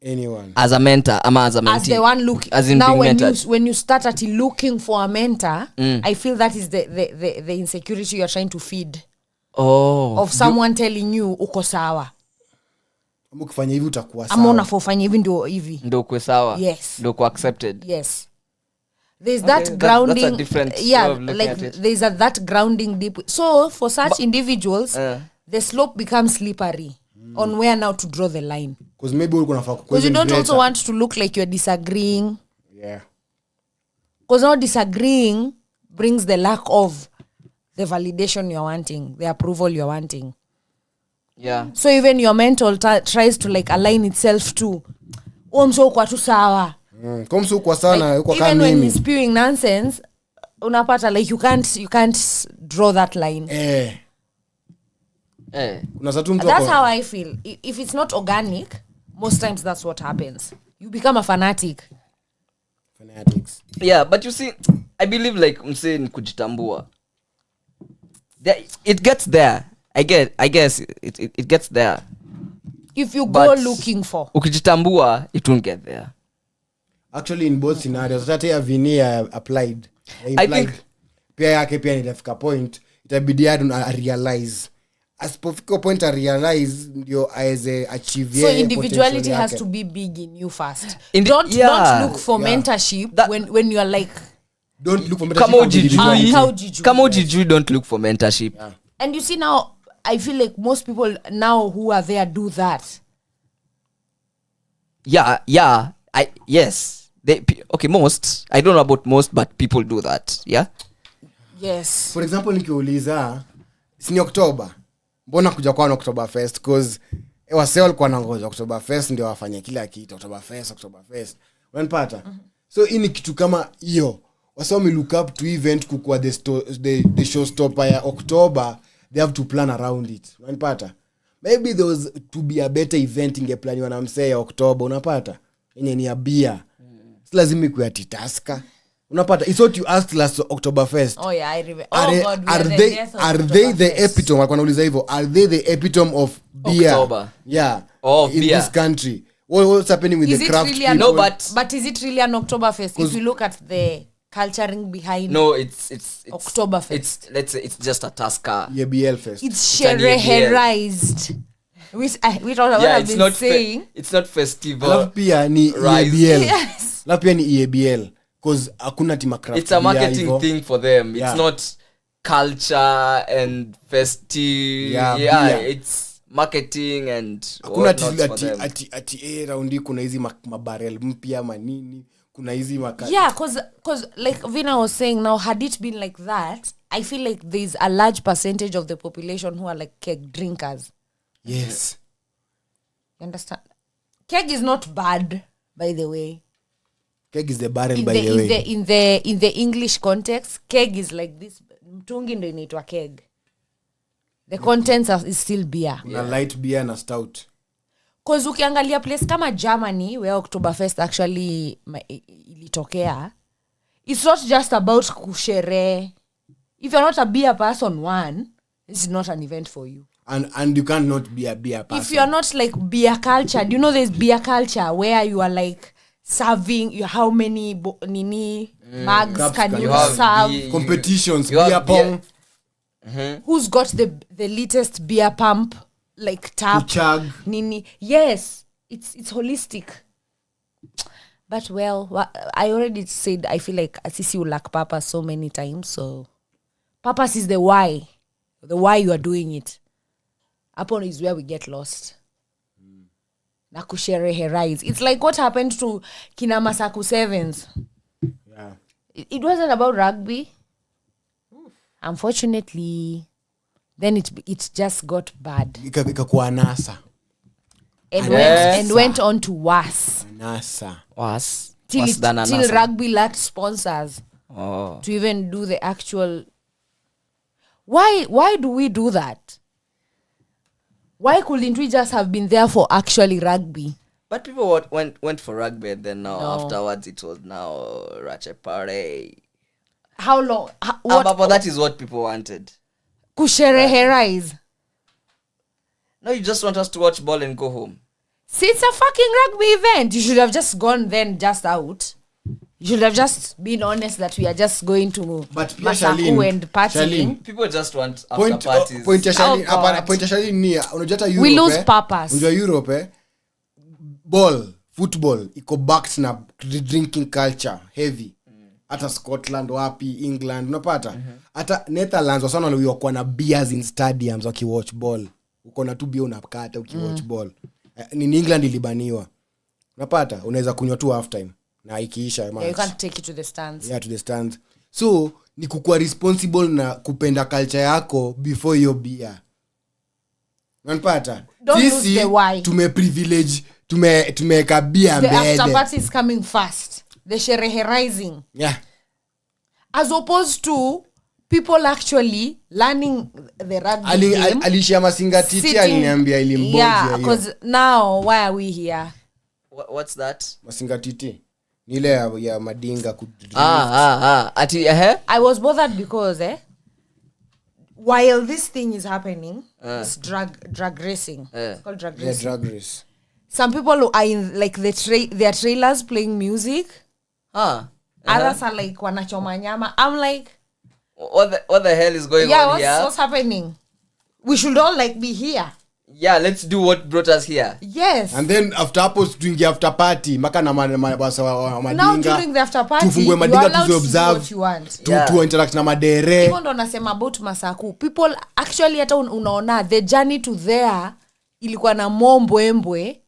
Anyone. As a mentor, as a mentee. As the one looking. As in now, being when you start at looking for a mentor, I feel that is the insecurity you're trying to feed. Oh. Of someone telling you, uko sawa. Ukifanya hivi utakuwa sawa. Ama unafanya hivi ndio hivi. Ndio uko sawa. Yes. Ndio uko accepted. Yes. There's that grounding. That's a different way of looking at it. There's that grounding deep. So for such individuals, the slope becomes slippery on where now to draw the line. Because maybe because you don't also want to look like you're disagreeing. Yeah. Because now disagreeing brings the lack of the validation you're wanting, the approval you're wanting. Yeah. So even your mental tries to like align itself to mso kwa tu sawa. Komsu kwa sana kwa kama even when mimi. he's spewing nonsense, unapata like you can't draw that line. That's how I feel. If it's not organic, most times that's what happens. You become a fanatic. Fanatics. Yeah, but you see, I believe like mse ni kujitambua. It gets there. I guess it gets there. If you go looking for. Ukijitambua, it won't get there. Actually, in both scenarios, that ya Vinia applied. I think pia yake pia nilifika point itabidi I realize. Asipofika point I realize ndio aweze achieve. So individuality has to be big in you first. Don't look for mentorship when you are like. Don't look for mentorship. Kama ujijui, don't look for mentorship. Yeah. And you see now, I feel like most people now who are there do that. Yeah. Yes. Most. I don't know about most, but people do that. Yeah? Yes. For example, nikiuliza, ni October. Mbona kuja kwa October Fest? Because wase walikuwa nangoja October Fest ndio wafanye kila kitu. October Fest. Unanipata? So hii ni kitu kama hiyo. Wase wame look up to event kukua the showstopper ya October. They have to plan around it. Unanipata? Maybe there was to be a better event ingeplaniwa na msee ya October. Unapata? Yenye ni ya beer. Si lazima ikuwe Taska. Unapata? It's what you asked last Oktoberfest. Oh yeah, I remember. Are they the epitome? Walikuwa nauliza hivyo. Are they the epitome of beer? October. Yeah. In beer. This country. What's happening with the craft really people? But is it really an Oktoberfest? If you look at the culturing behind. No, it's Oktoberfest. Let's say it's just a Taska. EBL fest. It's shereherized. Which I've been saying. It's not festival. Love pia ni EBL. Yes. Love pia ni EBL. Because hakuna tima craft. It's a marketing thing for them. Yeah. It's not culture and festive. Yeah. It's marketing and hakuna ati raundi kuna hizi mabarrel mpya manini. Kuna hizi Yeah, cause like Vina was saying now, had it been like that, I feel like there's a large percentage of the population who are like keg drinkers. Yes. You understand? Keg is not bad, by the way. Keg is the barrel, In by the, the in way. the in the English context, keg is like this. Mtungi ndo inaitwa keg. The contents is still beer. Kuna light beer na stout. Cause ukiangalia place kama Germany where Oktoberfest actually ilitokea, it's not just about kushere. If you're not a beer person, one, this is not an event for you. And you can't not be a beer person. If you're not like beer culture, do you know there's beer culture where you are like serving how many mugs Cups can can you you have? serve? Competitions, you have beer pong, Who's got the latest beer pump like tap? chug. Nini? Yes, it's holistic. But well, I already said I feel like Asisi will lack purpose so many times. So purpose is the why you are doing it. Upon is where we get lost. Na kusherehe rise. It's like what happened to Kina Masaku Sevens. Yeah. It wasn't about rugby. Unfortunately, then it just got bad Ikakuwa nasa. and went on to worse. Nasa. Worse Till than another. rugby lacked sponsors Oh. to even do the actual. Why do we do that? Why couldn't we just have been there for actually rugby? But people went for rugby, and then now No. afterwards it was now Ratchet Party. How long? But that is what people wanted. Kusherehe rise. No, you just want us to watch ball and go home. See, it's a fucking rugby event. You should have just gone then just out. You should have just been honest that we are just going to But pia Masaku Charlene- and partying. Charlene, People just want after Point parties. point ya Charlene, Oh, God. hapana, point ya Charlene ni unajua hata Europe. We lose purpose. Unajua Europe football iko backed na drinking culture heavy. Hata Scotland wapi, England unapata. Hata Netherlands wasana walikuwa na beers in stadiums wakiwatch ball. Uko na tu beer unakata ukiwatch ball. Ni England ilibaniwa. Unapata unaweza kunywa tu half time na ikiisha match. Yeah, you can't take it to the stands. Yeah, to the stands. So ni kukuwa responsible na kupenda culture yako before your beer. Unapata? Don't lose the why. Tumeprivilege, tumeka beer The after mbele. party is coming fast. The sherehe rising. Yeah. As opposed to people actually learning the rugby game. Alishia Masinga Titi sitting- aliniambia ilimboja Yeah, hiyo. because now why are we here? What's that? Masinga Titi. Ni ile ya madinga Ati I was bothered because while this thing is happening, it's drag racing. It's called drag Yeah, racing. drag race. Some people are in like their trailers playing music. Others are like wanachoma nyama. I'm like, what the hell is going on here? what's happening? We should all like be here. Yeah, let's do what brought us here. Yes. And then after hapo tuingie after party maka na mabasa wa madinga. Now during the after party, tufungue you are madinga allowed to do tuziobserve. what you want. Tu interact na madere. Hivyo ndo nasema about Masaku. People actually hata unaona the journey to there ilikuwa na more mbwembwe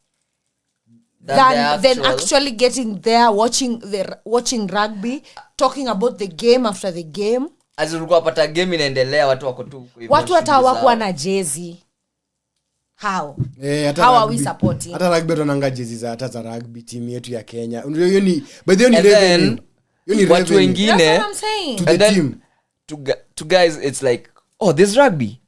than actually getting there, watching rugby, talking about the game after the game. As ulikuwa pata game inaendelea, watu wako tu hivyo Watu hata shughuli hawakuwa zao. na jezi. How? Hata How are rugby- we supporting? Hata rugby tunanga jezi za hata za rugby team yetu ya Kenya. Unajua hiyo ni by the way ni And revenue. then, Hiyo ni watu revenue wengine- That's what I'm saying. to the And then- team. To guys it's like, oh, this rugby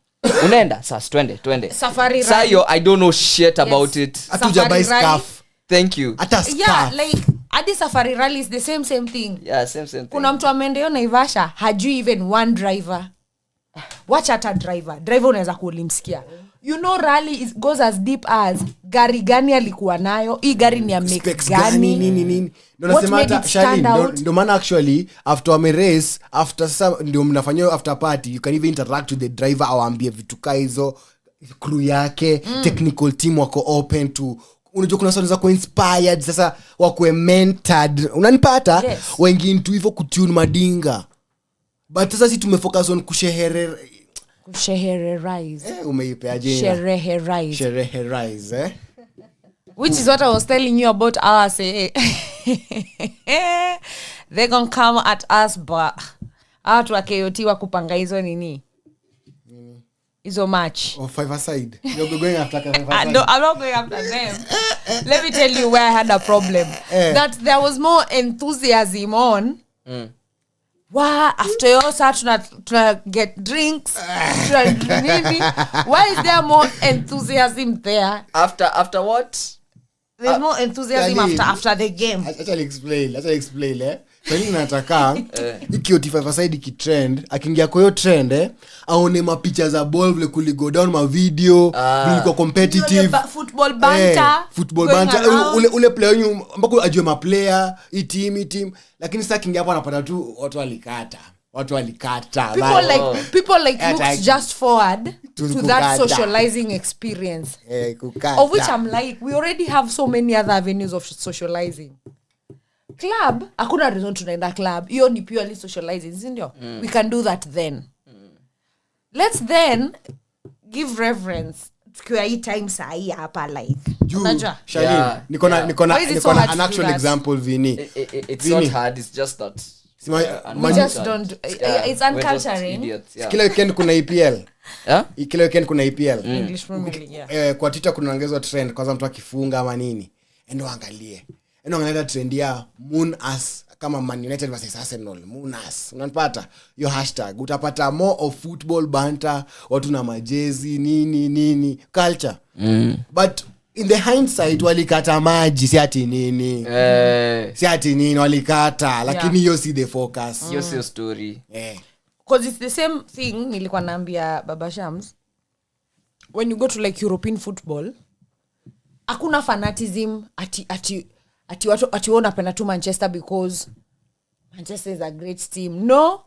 unaenda sasa twende Safari Sayo, rally. I don't know shit about it. Hatuja buy Safari rally. scarf. Thank you. Hata Yeah, scarf. like hadi safari rally is the same thing. Yeah, same thing. Kuna mtu ameendeo Naivasha hajui even one driver. Watch hata driver unaweza kulimsikia. You know rally goes as deep as gari gani alikuwa nayo, hii gari ni ya make Specs gani gani. nini. Ndio What nasema made hata it stand Charlene out? ndio maana actually after wame race after sasa ndio mnafanyia after party you can even interact with the driver au ambie vitu ka hizo crew yake technical team wako open to unajua kuna sana za ku inspired sasa wako mentored unanipata Yes. wengi into hivyo kutune madinga but sasa si tumefocus on Sherehe rise. umeipea jina Sherehe rise. sherehe rise Which is what I was telling you about ours. They're gonna come at us, but watu wa KOT wa kupanga hizo nini hizo match. Or 5-a-side. You're going after 5-a-side. No, I'm not going after them. Let me tell you where I had a problem. That there was more enthusiasm on. Wow, after your start to get drinks. Why is there more enthusiasm there? After what? There's more enthusiasm Darling, after the game. Actually explain. Sasa nataka ikio 5-a-side ikitrend, akiingia kwa hiyo trend aone mapicha za ball vile kuligo down ma video, vilikuwa competitive. Football banter. Football banter. Ule player wenyu ambako ajue ma player, i team. Lakini sasa kingia hapo anapata tu watu walikata. People like looks just forward to that socializing experience. Of which I'm like, we already have so many other avenues of socializing. Club, hakuna reason tunaenda club. Hiyo ni purely socializing, si ndio? We can do that then. Let's then give reverence tukiwa hii time saa hii hapa like. Unajua? Shalin, niko na an actual example Vini. It's not hard, it's just that we just don't it's unculturing. Kila weekend kuna EPL. Kila weekend kuna EPL. English Premier League. Kwa Twitter kunaongezwa trend kwanza mtu akifunga ama nini. Endo angalia trend ya moon us kama Man United versus Arsenal, moon us. Unanipata? Yo hashtag utapata more of football banter, watu na majezi nini culture. But in the hindsight walikata maji si ati nini walikata lakini hiyo si the focus. Hiyo si story. Because it's the same thing nilikuwa naambia Baba Shams. When you go to like European football, hakuna fanatism ati watu wanapenda tu Manchester because Manchester is a great team. No,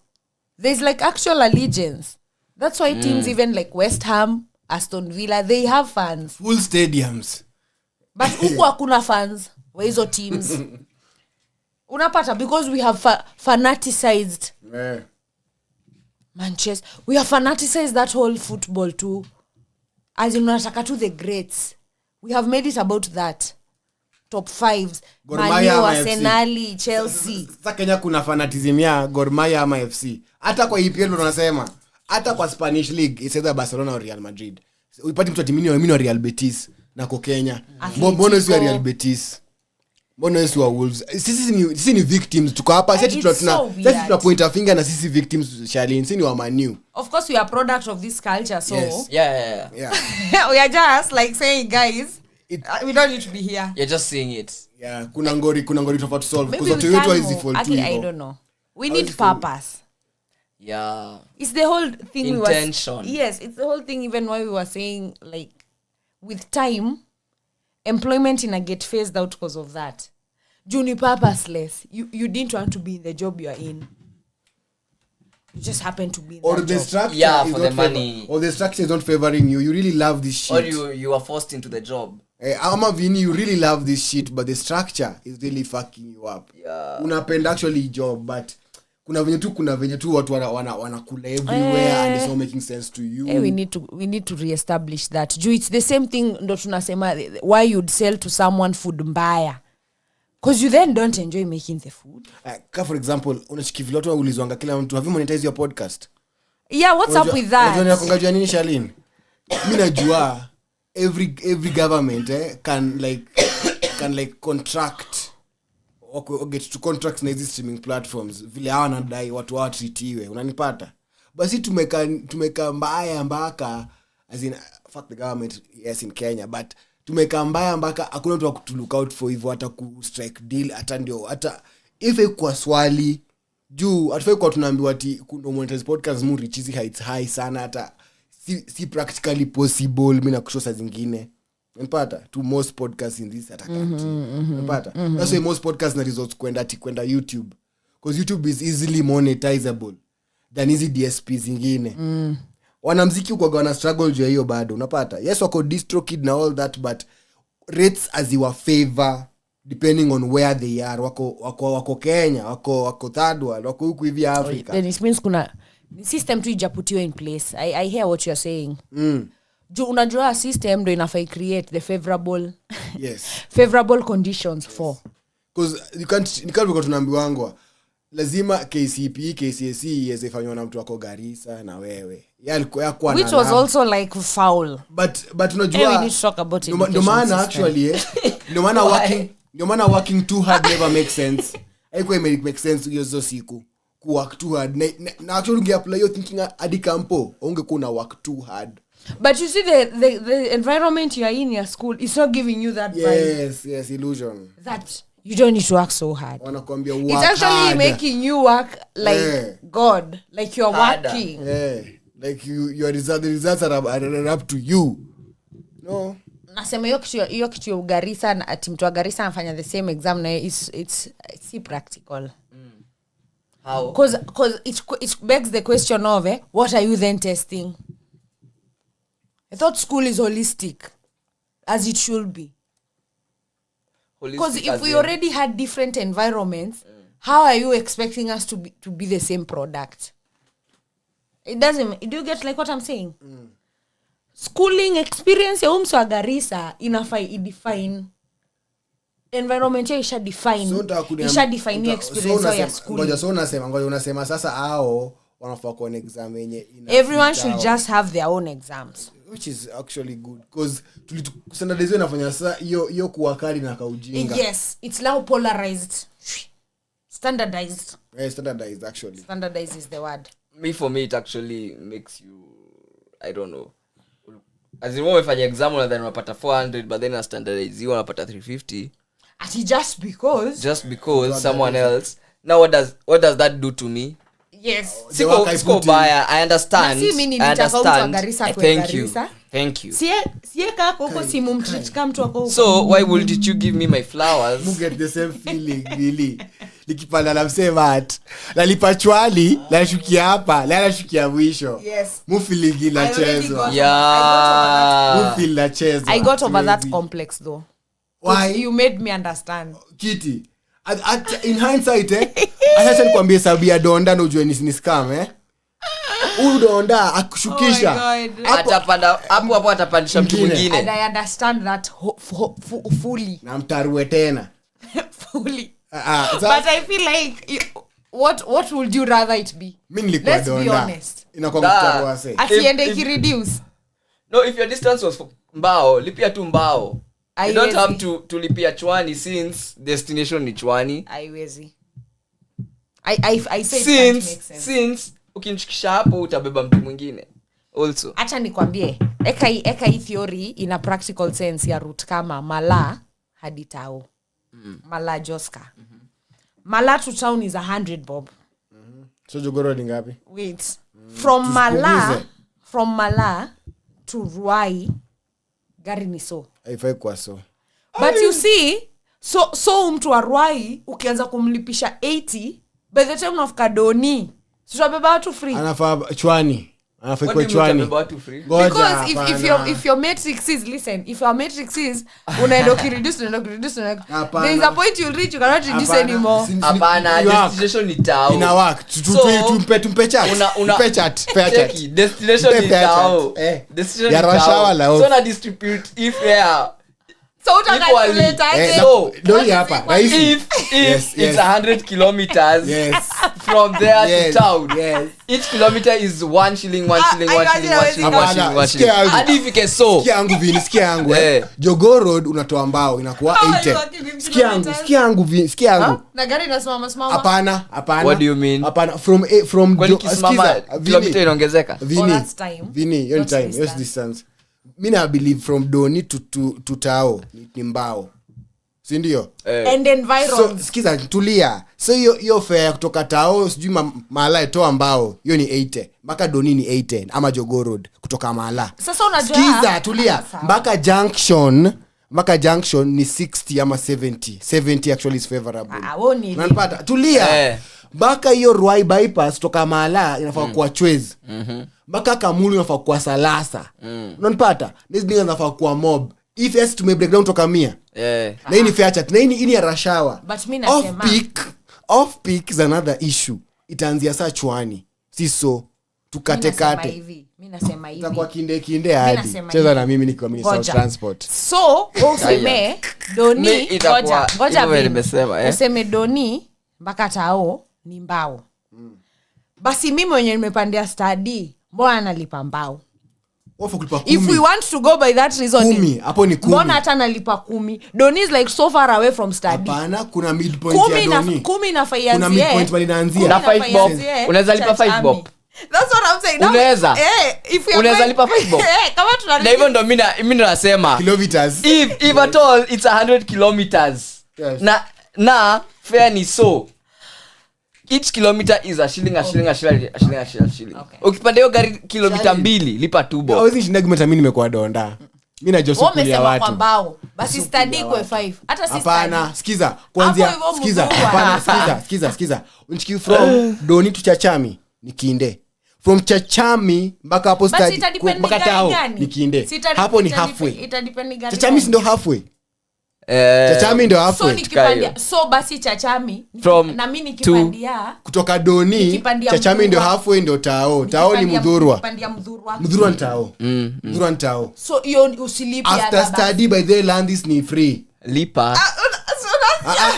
there's like actual allegiance. That's why teams even like West Ham, Aston Villa, they have fans. Full stadiums. But huku hakuna fans wa hizo teams. Unapata because we have fanaticized Manchester. We have fanaticized that whole football too. As in unataka to the greats. We have made it about that. Top 5s. Man U, Arsenal, Chelsea. Sasa Kenya kuna fanatism ya Gor Mahia ama FC. Hata kwa EPL tunasema, hata kwa Spanish League it's either Barcelona or Real Madrid. Upati mtu atimini wa Real Betis na kwa Kenya. Mbona sio Real Betis? Mbona sio Wolves? Sisi ni victims tuko hapa. Sisi tuna point a finger na sisi victims Charlene. Sisi ni wa Man U. Of course we are product of this culture so. Yes. Yeah. We are just like saying guys we don't need to be here. You're just seeing it. Yeah, kuna ngori tofauti solve because watu wetu hizi fall too. I don't know. We need purpose. Yeah. It's the whole thing intention. Yes, it's the whole thing even why we were saying like with time employment get phased out because of that. Juni purposeless. You didn't want to be in the job you are in. You just happen to be in or that the job. structure for the money. Or the structure is not favoring you. You really love this shit. Or you are forced into the job. Ama Vini, you really love this shit, but the structure is really fucking you up. Yeah. Unapenda actually job, but kuna venye tu watu wanakula everywhere and it's not making sense to you. We need to reestablish that. It's the same thing ndo tunasema why you'd sell to someone food mbaya. Because you then don't enjoy making the food. For example, unachikivile watu waulizwanga kila mtu, have you monetized your podcast? Yeah, what's up with that? Unajua kongajua nini Charlene? Mimi najua every government can like contract or get to contracts na hizi streaming platforms vile hawa nadai watu wao treatiwe. Unanipata? Basi tumeka mbaya mbaka as in fuck the government yes in Kenya but tumeka mbaya mbaka hakuna mtu wa kulook out for hivyo hata ku strike deal hata ndio hata if kwa swali juu atafai kwa tunaambiwa ati kuna monetize podcast mu reach hizi heights high sana hata si practically possible mimi na kushosa zingine. Unapata? To most podcasts in this attack. Unapata? That's why most podcasts na results kwenda YouTube because YouTube is easily monetizable than easy DSP zingine. Wanamuziki uko wana struggle juu hiyo bado. Unapata? Yes wako DistroKid na all that but rates as your favor depending on where they are. Wako Kenya, wako third world, wako huku hivi Africa. Then it means kuna system tu ijaputiwa in place. I hear what you're saying. Unajua system ndo inafai create the favorable favorable conditions for because you can't tunaambiwangwa lazima KCPE KCSE iweze fanywa na mtu wako Garissa na wewe alikuwa kwa which was also like foul, but unajua we need to talk about it. No maana actually no maana working too hard never makes sense. Haiko make sense hiyo siku ku work too hard na actually ungeapply your thinking hadi campo ungekuwa na work too hard. But you see the environment you are in your school is not giving you that vibe. Yes, illusion That you don't need to work so hard. Wanakuambia work it's actually hard. making you work like God, like you're Harder. working. Like your results are up to you. No. Nasema hiyo kitu ya Garissa na ati mtu wa Garissa anafanya the same exam na it's practical. How? Cause it begs the question of what are you then testing? I thought school is holistic, as it should be. Because if we already had different environments, how are you expecting us to be the same product? It doesn't. Do you get like what I'm saying? Schooling experience ya umso wa Garissa inafai define environment ya isha define experience ya school. Ngoja unasema sasa hao wanafaa kuona exam yenye everyone should just have their own exams, which is actually good because standardization inafanya sasa hiyo kuwakali na kaujinga. Yes, it's now polarized. Standardized. Standardized actually. Standardized is the word. For me it actually makes you, I don't know, as in umefanya exam na then unapata 400 but then a standardized you unapata 350 Ati just because someone else. Now what does that do to me? Yes. Siko baya, I understand. Thank you. Sie kako huko simu mtrichika mtu wako huko. So why wouldn't you give me my flowers? You get the same feeling really. Nikipanda na msema at lalipachwali la shukia hapa la shukia mwisho. Yes. Mufiligi la chezo. Mufil la chezo. I got over that complex though. Why? You made me understand. Kitty. In hindsight acha nikwambie sababu ya donda na ujue ni scam udonda akushukisha atapanda hapo atapandisha mtu mwingine. And I understand that fully. Na mtarue tena. Fully. But I feel like what would you rather it be? Mimi nilikuwa donda. Let's be honest. Inakuwa mtarua say. Asiende ki reduce. No, if your distance was mbao, lipia tu mbao. You don't have to lipia chwani since destination ni chwani. Haiwezi. I say since ukinishikisha hapo utabeba mtu mwingine. Also. Acha nikwambie, eka hii theory ina practical sense ya route kama Mala hadi Tao. Mala Joska. Mala to town is 100 bob. So Jogoro ni ngapi? Wait. From Mala to Ruai gari ni so. Haifai kwa so. But you see, so mtu wa Ruai ukianza kumlipisha 80, by the time unafika Doni, tutabeba watu free. Anafaa chwani. Anafaa kwa chwani. Because if your matrix is, listen, if your matrix is unaenda reduce, there is a point you'll reach you cannot reduce anymore. Hapana, destination ni Tao. Ina work. Tumpe chat. Tumpe chat. Destination ni Tao. Destination ni Tao. So na distribute if there. So utakacalculate Doni hapa. If it's 100 kilometers from there to town. Yes. Each kilometer is 1 shilling. Hadi ifike so. Sikia yangu. Jogoo Road unatoa mbao inakuwa 80. Sikia yangu. Na gari inasimama. Hapana. What do you mean? Hapana from kilometer inaongezeka. Vini, your time. Yes distance. Mimi I believe from Doni to Tao ni mbao. Si ndio? And environment. So sikiza tulia. So hiyo fare kutoka Tao sijui Mala toa mbao. Hiyo ni 80. Mpaka Doni ni 80 ama Jogoo Road kutoka Mala. Sasa unajua. Sikiza tulia. Mpaka junction ni 60 ama 70. 70 actually is favorable. Unanipata? Tulia. Mpaka hiyo Ruai bypass kutoka Mala inafaa kuwa Chwezi. Mpaka Kamulu inafaa kuwa Salasa. Unanipata? This thing inafaa kuwa mob. If yes to break down toka 100. Na hii ni fair chat. Na hii ni rashawa. But mimi nasema off peak is another issue. Itaanzia saa chwani. Si so tukatekate. Mimi nasema hivi. Itakuwa kinde hadi. Cheza na mimi niko South Transport. So, useme Doni ngoja nimesema. Useme Doni mpaka Tao ni mbao. Basi mimi mwenye nimepandia study, mbona nalipa mbao? If we want to go by that reason, hapo ni 10. Mbona hata nalipa 10? Doni is like so far away from study. Hapana, kuna midpoint ya Doni. 10 na finance. Kuna midpoint bali naanzia. Na 5 bob. Unaweza lipa 5 bob. That's what I'm saying. Unaweza. If we unaweza lipa 5 bob. Kama tunalipa. Na hivyo ndo mimi nasema. Kilometers. If at all it's 100 kilometers. Yes. Na fare ni so. Each kilometer is a shilling. Okay. Ukipanda hiyo gari kilomita 2 lipa 2 bob. Hawezi shinda kimeta mimi nimekuwa donda. Mimi najua sukuli ya watu. watu. Mbao. Basi study kwa 5. Hata si study. Hapana, sikiza. Kwanza sikiza. Mzua. Hapana, sikiza. Unchiki from Doni to Chachami ni Kinde. From Chachami mpaka hapo study mpaka tao ni Kinde. Hapo ni halfway. Chachami ndio halfway. Chachami ndio halfway. So basi Chachami na mimi nikipandia kutoka Doni Chachami ndio halfway ndio tao. Tao ni Mudhurwa. Mudhurwa ni tao. Mudhurwa ni tao. So hiyo usilipi hata. After study by the land is ni free. Lipa.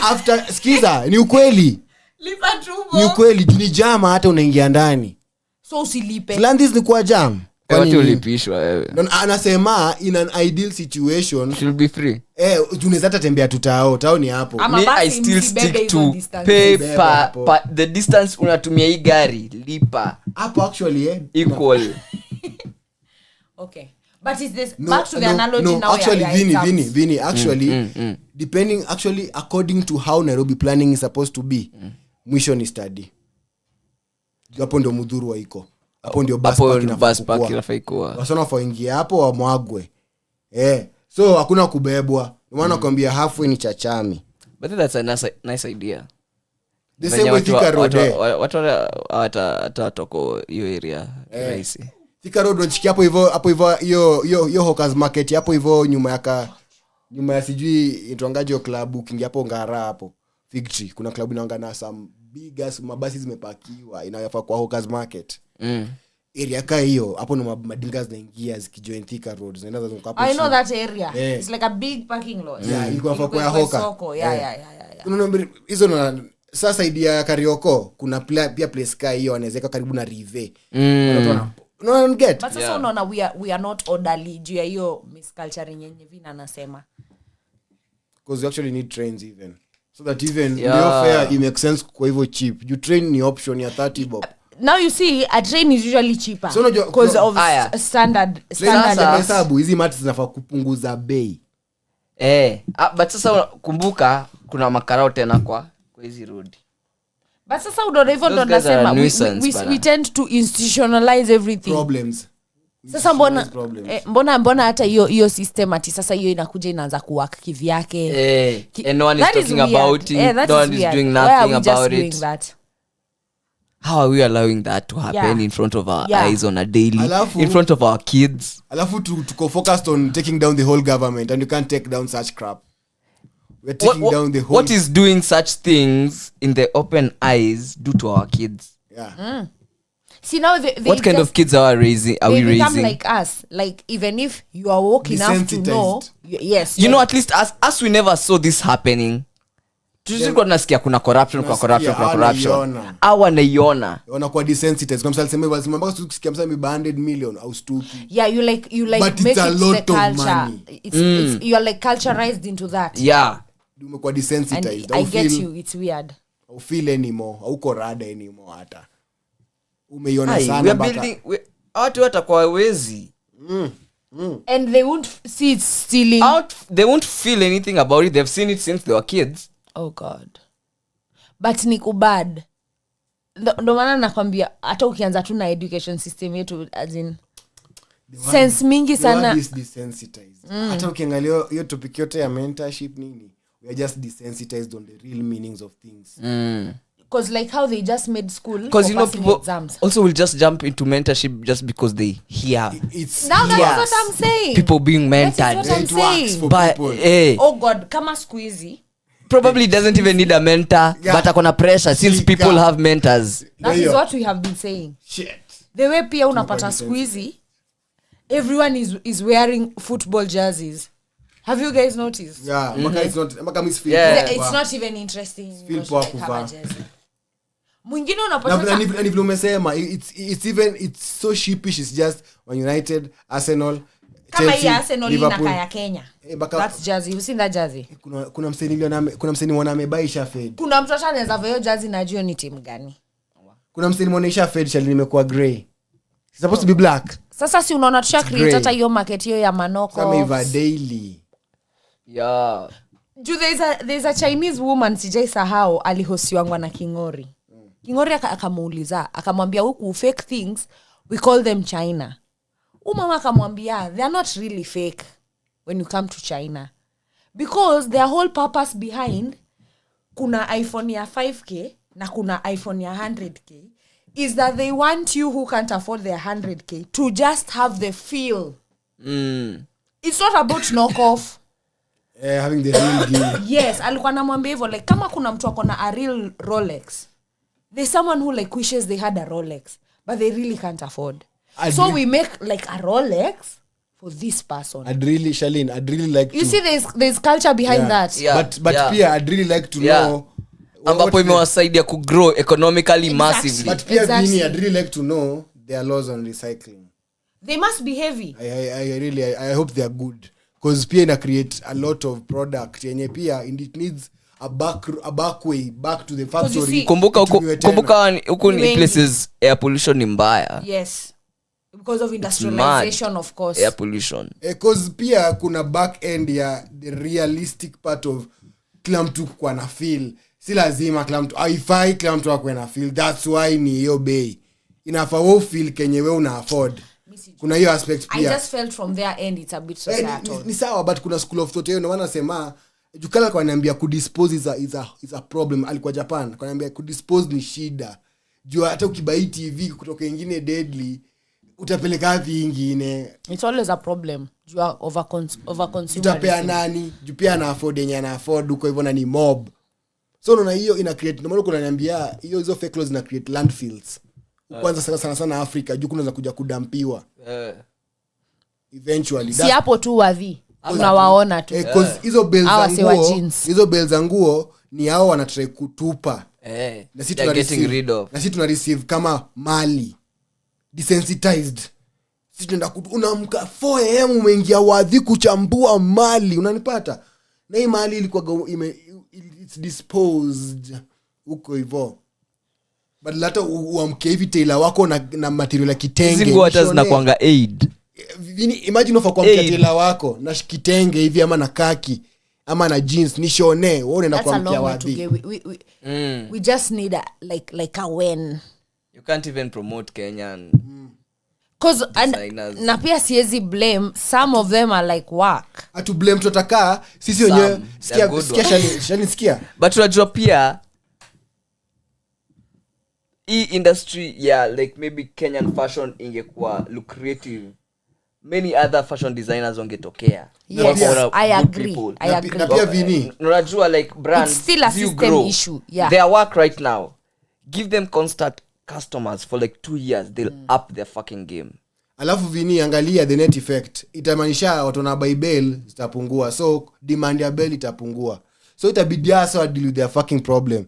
After skiza ni ukweli. Lipa tu. Ni ukweli ni jama hata unaingia ndani. So usilipe. Landis ni kwa jam. Watu ulipishwa wewe. Anasema in an ideal situation should be free. Unaweza hata tembea tutao. Tao ni hapo. I still stick to pay the distance unatumia hii gari. Lipa. Hapo actually equal. Okay. But is this back to the analogy now? Actually Vini actually depending actually according to how Nairobi planning is supposed to be. Mwisho ni study. Hapo ndio Mudhurwa iko. Hapo ndio bus park inafaa kuwa. Wasona waingia hapo wamwagwe. So hakuna kubebwa. Maana nakwambia halfway ni Chachami. But that's a nice idea. The same way Thika Road. Watu hata toko hiyo area rahisi. Thika Road unachiki hapo hivyo hiyo hawkers market hapo hivyo nyuma ya sijui itwangaje hiyo club ukiingia hapo Ngara hapo. Victory kuna club inaanga na some big ass mabasi zimepakiwa inayofaa kwa hawkers market. Area ka hiyo hapo ndo madinga zinaingia zikijoin Thika Road zinaenda hapo. I know that area. It's like a big parking lot. Yeah, ilikuwa kwa hawker. Yeah. Unaona hizo na sasa idea ya Karioko kuna pia place ka hiyo anaweza karibu na Rive. No get. But sasa unaona we are not orderly juu ya hiyo misculture yenye Vina anasema. Because you actually need trains even. So that even the fare it makes sense kwa hivyo cheap. You train ni option ya 30 bob. Now you see a train is usually cheaper so because of standard hesabu hizi mati zinafaa kupunguza bei. But sasa kumbuka kuna makarao tena kwa hizi road. But sasa unaona hivyo ndo nasema we tend to institutionalize everything. Problems. Sasa mbona hata hiyo system ati sasa hiyo inakuja inaanza kuwork kivyake. And no one is talking about it. No one is doing nothing about it. How are we allowing that to happen in front of our eyes on a daily, in front of our kids? Alafu to focused on taking down the whole government, and you can't take down such crap. We're taking down the whole... What is doing such things in the open eyes do to our kids? Yeah. See now what kind of kids are we raising? They become like us. Like even if you are woke enough to know, yes. You know, at least us we never saw this happening. Tulikuwa tunasikia kuna corruption. Hawa naiona. Wanakuwa desensitized. Kwa mfano sema basi mpaka tusikia msema 100 million au stuki. Yeah, you like but make it's a it lot the of culture. money. It's you are like culturized into that. Yeah. Umekuwa desensitized. I get you, it's weird. Au feel anymore, au korada anymore hata. Umeiona sana we are building watu watakuwa wezi. And they won't see it stealing. They won't feel anything about it. They've seen it since they were kids. Oh God. But ni kubad. Ndo maana nakwambia hata ukianza tu na education system yetu as in sense mingi sana. We are desensitized. Hata ukiangalia hiyo topic yote ya mentorship nini, we are just desensitized on the real meanings of things. Because like how they just made school because you know people exams. Also will just jump into mentorship just because they hear that's what I'm saying, people being mentored. That's what I'm saying. But oh God, kama squeezy probably doesn't even need a mentor, but akona pressure since people have mentors. That is what we have been saying. Shit. The way pia unapata squeezy, everyone is wearing football jerseys. Have you guys noticed? Yeah, it's not it's not even interesting. mwingine unapata and if umesema it's so sheepish. It's just Man United, Arsenal, kama Chelsea, hii Arsenal Liverpool. inaka ya Kenya. Baka, That's jersey. You seen that jersey? kuna mseni mwana amebaisha fade. Kuna mtu anaweza vaa jersey na jua ni timu gani? Kuna mseni mwana isha fade shali nimekuwa grey. It's supposed to be black. Sasa si unaona tusha create hata hiyo market hiyo ya manoko. Kama iva daily. Yeah. There's a Chinese woman sijai sahau alihosiwangwa na Kingori. Kingori akamuuliza, akamwambia huku fake things we call them China. Mama akamwambia they are not really fake when you come to China because their whole purpose behind kuna iPhone ya 5k na kuna iPhone ya 100k is that they want you who can't afford their 100k to just have the feel. It's not about knockoff. Having the real deal. Yes, alikuwa anamwambia hivyo like kama kuna mtu akona a real Rolex, there's someone who like wishes they had a Rolex but they really can't afford. So we make like a Rolex for this person. I'd really like you see there's culture behind that. Yeah. But pia I'd really like to know ambapo imewasaidia ku grow economically massively. But pia Vini, I'd really like to know their laws on recycling. They must be heavy. I hope they are good because pia ina create a lot of product yenye pia and it needs a back way back to the factory. Kumbuka huko ni places air pollution ni mbaya. Yes. Because of industrialization, of course. Air pollution. Because pia kuna back end ya the realistic part of kila mtu kwa na feel. Si lazima kila mtu haifai kila mtu akwe na feel. That's why ni hiyo bei. Inafaa wewe feel kenye wewe una afford. Kuna hiyo aspect pia. I just felt from their end it's a bit societal. Ni sawa but kuna school of thought ndio wanasema Jukala kwa niambia kudispose is a problem. Alikuwa Japan kwa niambia kudispose ni shida. Juu hata ukibai TV kutoka ingine deadly utapeleka wapi ingine. It's always a problem. You are over consumer. Utapea nani? Juu pia na afford yenye ana afford uko hivyo na ni mob. So unaona hiyo ina create ndio maana kuna niambia hizo fake laws ina create landfills. Kwanza sana Africa juu kunaweza kuja kudampiwa. Eventually. Si hapo tu wadhi. Unawaona tu. Because hizo bells za nguo ni hao wanatry kutupa. Na sisi tuna receive kama mali. Desensitized. Sisi tunaenda unamka 4 am umeingia wadhi kuchambua mali. Unanipata? Na hii mali ilikuwa it's disposed huko hivyo. But hata uamke hivi tailor wako na material ya kitenge. Zingo hata zinakuanga aid. Imagine ufa kwa mkatela wako na kitenge hivi ama na kaki ama na jeans ni shone wewe unaenda kwa mkia wapi. We just need like a when you can't even promote Kenyan cause na pia siezi blame some of them are like work atu blame tutaka sisi wenyewe sikia but unajua pia hii industry like maybe Kenyan fashion ingekuwa lucrative many other fashion designers wangetokea. Yes, I agree. Na pia Vini unajua like brands it's still a system issue. Yeah. Their work right now give them constant customers for like 2 years they'll up their fucking game. Alafu Vini angalia the net effect itamaanisha watu na buy bail zitapungua so demand ya bail itapungua so itabidi hasa deal with their fucking problem.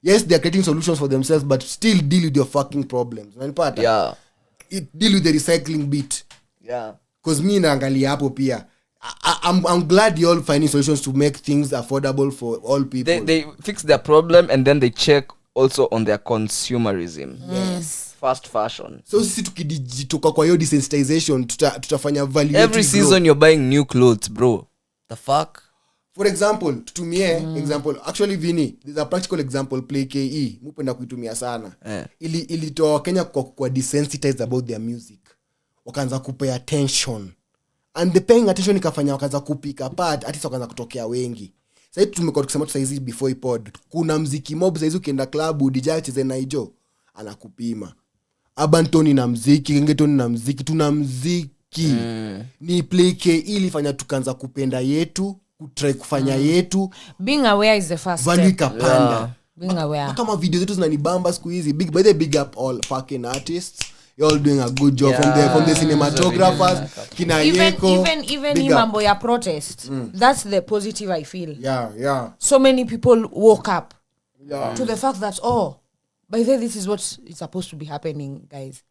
Yes, they are creating solutions for themselves but still deal with your fucking problems. Unanipata? Yeah. Deal with the recycling bit. Yeah. Because me naangalia hapo pia I'm glad you all finding solutions to make things affordable for all people. They fix their problem and then they check also on their consumerism. Yes. Fast fashion. So sisi tukidijitoka kwa hiyo desensitization tutafanya value every season you're buying new clothes bro. The fuck? For example tutumie example actually Vini there's a practical example play KE mpenda kuitumia sana. Ilitoa Kenya kwa desensitized about their music. Wakaanza kupay attention and the paying attention ikafanya wakaanza kupick apart hata wakaanza kutokea wengi. Sasa tumekuwa tukisema tu saizi before ipod kuna mziki mob saizi ukienda club DJ acheze na hiyo anakupima Abantoni na mziki Gengetoni na mziki tuna mziki ni play KE ilifanya tukaanza kupenda yetu kutry kufanya yetu being aware is the first value step. kapanda Being aware kama video zetu zinanibamba siku hizi big up all fucking artists. You're all doing a good job from the cinematographers kina Yeko even mambo ya protest that's the positive I feel. Yeah. So many people woke up to the fact that by the way, this is what is supposed to be happening, guys.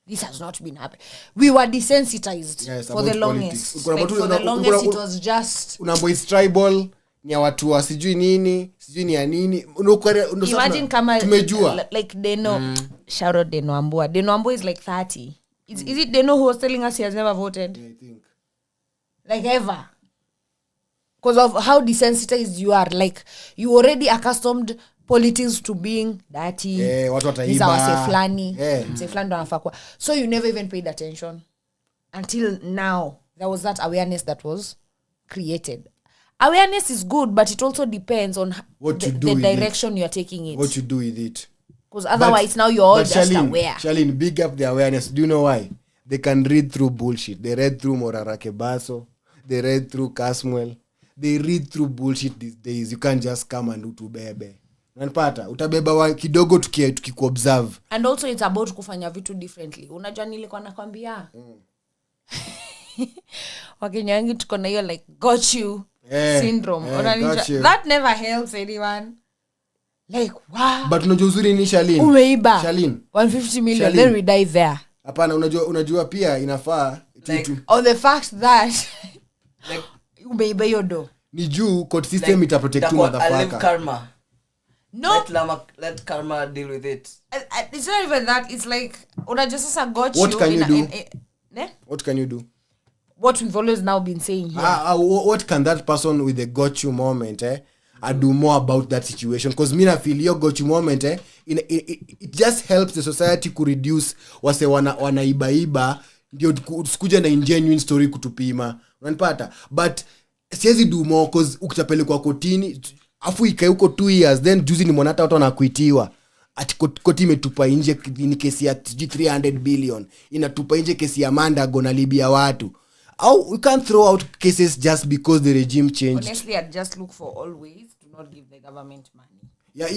This has not been happening. We were desensitized for the longest. Like, for the longest, it was just... Unambo is tribal, ni ya watu wa sijui nini, sijui ni ya nini. Imagine kama... Tumejua. Like Deno, shout out Deno Ambua. Deno Ambua is like 30. Is it Deno who was telling us he has never voted? Yeah, I think. Like ever. Because of how desensitized you are. Like, you already accustomed politics to being dirty. Yeah, watu wataiba. These are seflani. Yeah. Seflani ndo anafaa kuwa. So you never even paid attention. Until now, there was that awareness that was created. Awareness is good, but it also depends on what you do the with direction you are taking it. What you do with it. Because otherwise now you're all just aware. Charlene, big up the awareness. Do you know why? They can read through bullshit. They read through Morarake Baso. They read through Casmuel. They read through bullshit these days. You can't just come and utubebe. Unanipata? Utabeba wa kidogo tukikuobserve. And also it's about kufanya vitu differently. Unajua nilikuwa nakwambia. Wakenya wengi tuko na hiyo like got you syndrome. Got you. That never helps anyone. Like, wow. But unajua uzuri ni Charlene. Umeiba. Charlene. 150 million, Charlene. then we die there. Hapana, unajua pia inafaa Like, on the fact that like umeiba hiyo do. ni juu court system ita protect you motherfucker. Karma. No. Let karma deal with it. It's not even that. It's like unajua sasa got What you can you do? What can you do? What we've always now been saying here. What can that person with the got you moment do more about that situation? Because me na feel your got you moment it just helps the society to reduce wase wanaibaiba ndio sikuja na ingenuine story kutupima. Unanipata? But siwezi do more because ukitapelekwa kotini afu ikae huko 2 years then juzi ni mwanata watu wanakuitiwa ati koti imetupa nje ni kesi ya 300 billion inatupa nje kesi ya Mandago na Libya watu. We can't throw out cases just because the regime changed. Honestly, I'd just look for all ways to not give the government money. Yeah,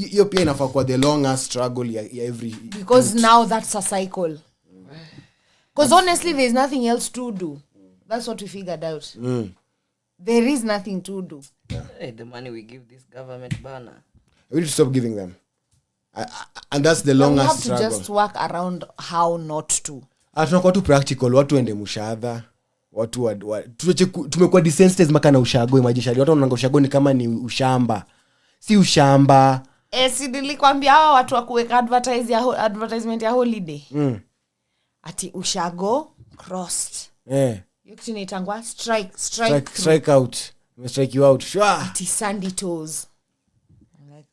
hiyo pia inafaa kwa the longest struggle ya every... Because now that's a cycle. Because honestly, there's nothing else to do. That's what we figured out. There is nothing to do. Hey, the money we give this government banner. We need to stop giving them. And that's the longest struggle. We have to just work around how not to. Tunakuwa tu practical. Watu ende mushadha. Tumekuwa desensitized mpaka na ushago. Imagine watu wanaanga ushago ni kama ni ushamba. Si ushamba. Si nilikwambia hawa watu wa kuweka advertisement ya holiday. Ati ushago crossed. Hiyo kitu inaitangwa strike out. Strike you out. Sure. Ati sandy toes.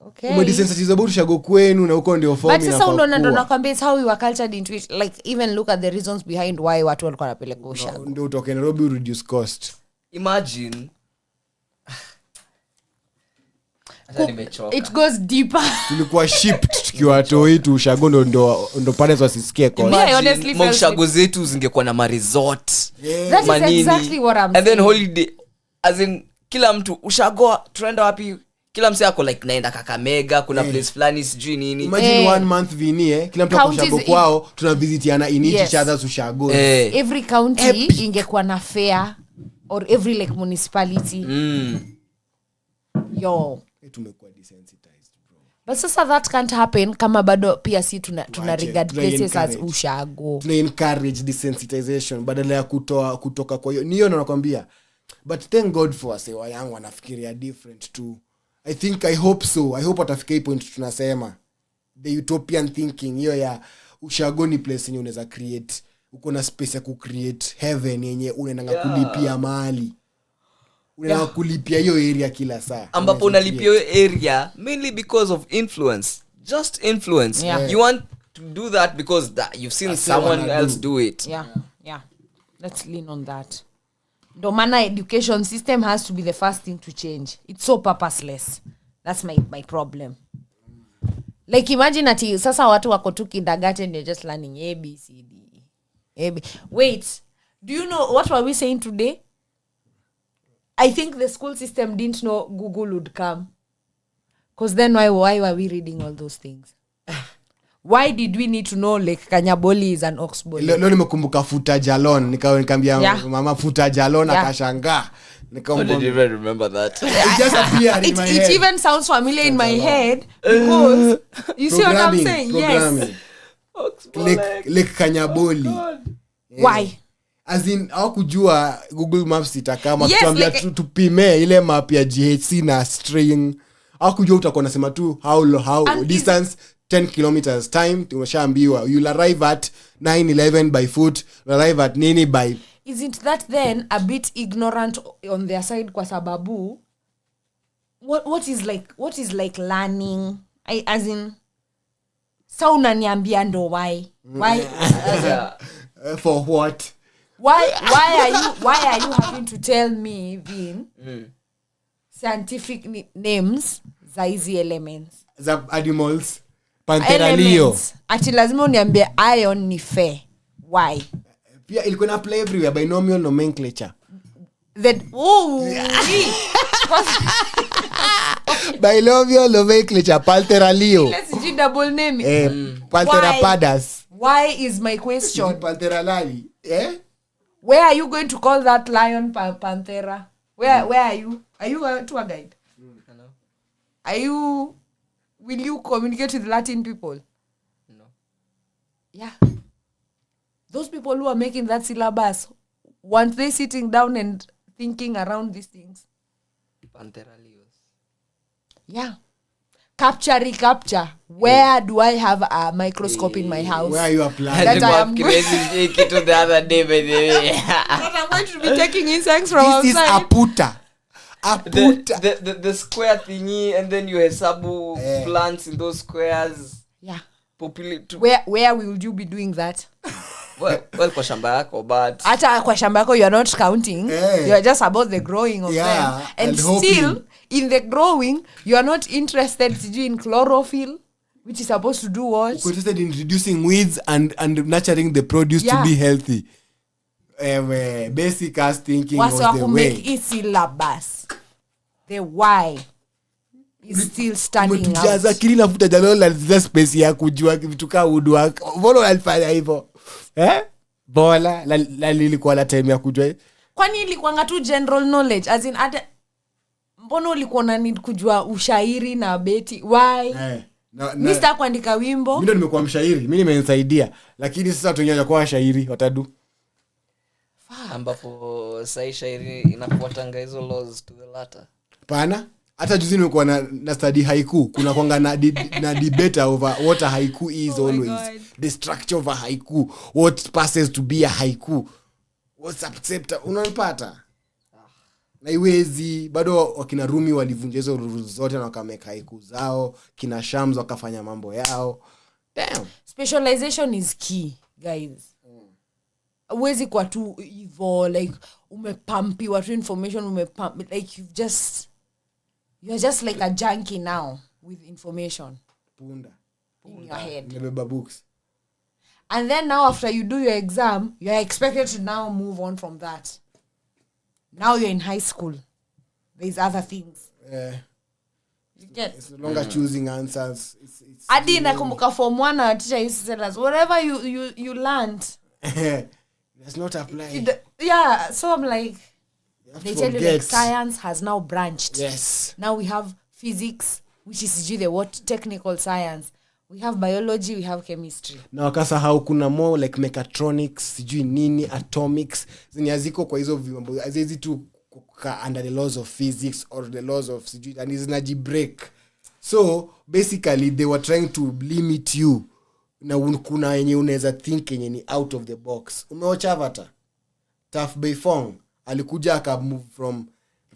Okay. Umedesensitize about ushago kwenu na huko ndio form inafaa. But sasa ndo nakwambia it's how we were cultured into it. Like even look at the reasons behind why watu walikuwa wanapeleka ushago. Ndio utoke Nairobi reduce cost. Imagine. It goes deeper. Tulikuwa shipped tukiwa toi tu ushago ndo parents wasisikie cost. I honestly felt ushago zetu zingekuwa na resort. That is exactly what I'm saying. And then holiday as in kila mtu ushago tunaenda wapi? Kila mse ako like naenda Kakamega kuna place fulani sijui nini. Imagine 1 month vini kila mtu akushago kwao tunavisitiana in each other's ushago. Every county ingekuwa na fair or every like municipality. Yo, tumekuwa desensitized bro. But sasa that can't happen kama bado pia si tuna regard places as ushago. Tuna encourage desensitization badala ya kutoka kwa hiyo. Niyo nakwambia. But thank God for us wa young wanafikiria different too. I hope so. I hope watafika hii point tunasema the utopian thinking hiyo ya ushago ni place yenye unaweza create uko na space ya ku create heaven yenye unaenda kulipia mahali. Unaenda kulipia hiyo area kila saa. Ambapo unalipia hiyo area mainly because of influence. Just influence. You want to do that because you've seen someone else do it. Yeah. Let's lean on that. No matter education system has to be the first thing to change. It's so purposeless. That's my problem. Like imagine ati sasa watu wako tu kindergarten they're just learning A B C D. Wait, do you know what were we saying today? I think the school system didn't know Google would come. Because then why were we reading all those things? Why did we need to know like Kanyaboli is an oxbody? Leo nimekumbuka futa jalon nikamwambia mama futa jalon akashangaa. How did you even remember that? It just appeared in my head. It even sounds familiar in my head because you see what I'm saying? Yes. Lake Kanyaboli. Why? As in hawakujua Google Maps itakama Yes, tuambia like- tupime ile map ya GHC na string. Hawakujua utakuwa nasema tu how And distance 10 kilometers time tumeshaambiwa you'll arrive at 9:11 by foot, you'll arrive at nini by. Isn't that then a bit ignorant on their side kwa sababu what is like learning? As in sa unaniambia ndo why as in, For what? why are you having to tell me Vin scientific names za hizi elements The animals Pantheralio ati lazima uniambie iron ni fair? Why? pia ilikuwa na play everywhere binomial nomenclature. Binomial nomenclature Pantheralio. Let's do double name. Pantherapadas. Why is my question? Pantheralali. Where are you going to call that lion Panthera? Where are you? Are you a tour guide? Hello? Are you? Will you communicate with Latin people? No. Yeah. Those people who are making that syllabus, weren't they sitting down and thinking around these things? Pantheralios. Yeah. Recapture. Where do I have a microscope in my house? Where are you applying? That I am crazy to the other day, by the way. that I'm going to be taking insects from This outside. is a puta. The square thingy, and then you hesabu plants in those squares. Yeah. Populate. Where will you be doing that? Well, kwa shamba yako, but Hata kwa shamba yako you are not counting. You are just about the growing of them. And still, hoping. in the growing, you are not interested in chlorophyll, which is supposed to do what? Interested in reducing weeds and nurturing the produce to be healthy. Basic ass thinking was Wasa the who way. make syllabus. The why is still standing Umetujaza out. akili nafuta jalo la space ya kujua vitu ka woodwork. Mbona alifanya hivyo? Bola la lilikuwa la time ya kujua. Kwani ilikuanga tu general knowledge as in mbona ulikuwa na need kujua ushairi na beti? Why? Mr. kuandika wimbo. Mimi ndo nimekuwa mshairi. Mimi nimenisaidia. Lakini sasa watu wengine kwa washairi watadu. ambapo sai shairi inafuatanga hizo laws to the latter. Pana hata juzi nimekuwa na study haiku. Kuna kwanga na debate over what a haiku is always. The structure of a haiku. What passes to be a haiku. What's accepted. Unanipata? Na iwezi bado wakina Rumi walivunja hizo rules zote na wakameka haiku zao. Kina Shams wakafanya mambo yao. Damn. Specialization is key, guys. Uwezi kwa tu hivyo like umepampiwa tu information like you're just like a junkie now with information Punda. in your head. Nimebeba books. And then now after you do your exam, you're expected to now move on from that. Now you're in high school. There's other things. You get? It's no longer choosing answers. It's Adi nakumbuka form 1 our teacher used to tell us whatever you learned. Does not apply. Yeah, so I'm like they tell you like forget. science has now branched. Yes. Now we have physics, which is the what technical science. We have biology, we have chemistry. Na wakasahau kuna more like mechatronics, sijui nini, atomics. Zinaziko kwa hizo vimbo. Haziwezi tu under the laws of physics or the laws of sijui and zinaji break. So basically they were trying to limit you. Na kuna yenye unaweza think yenye ni out of the box. Umeocha Avatar? Taf Beifong alikuja aka move from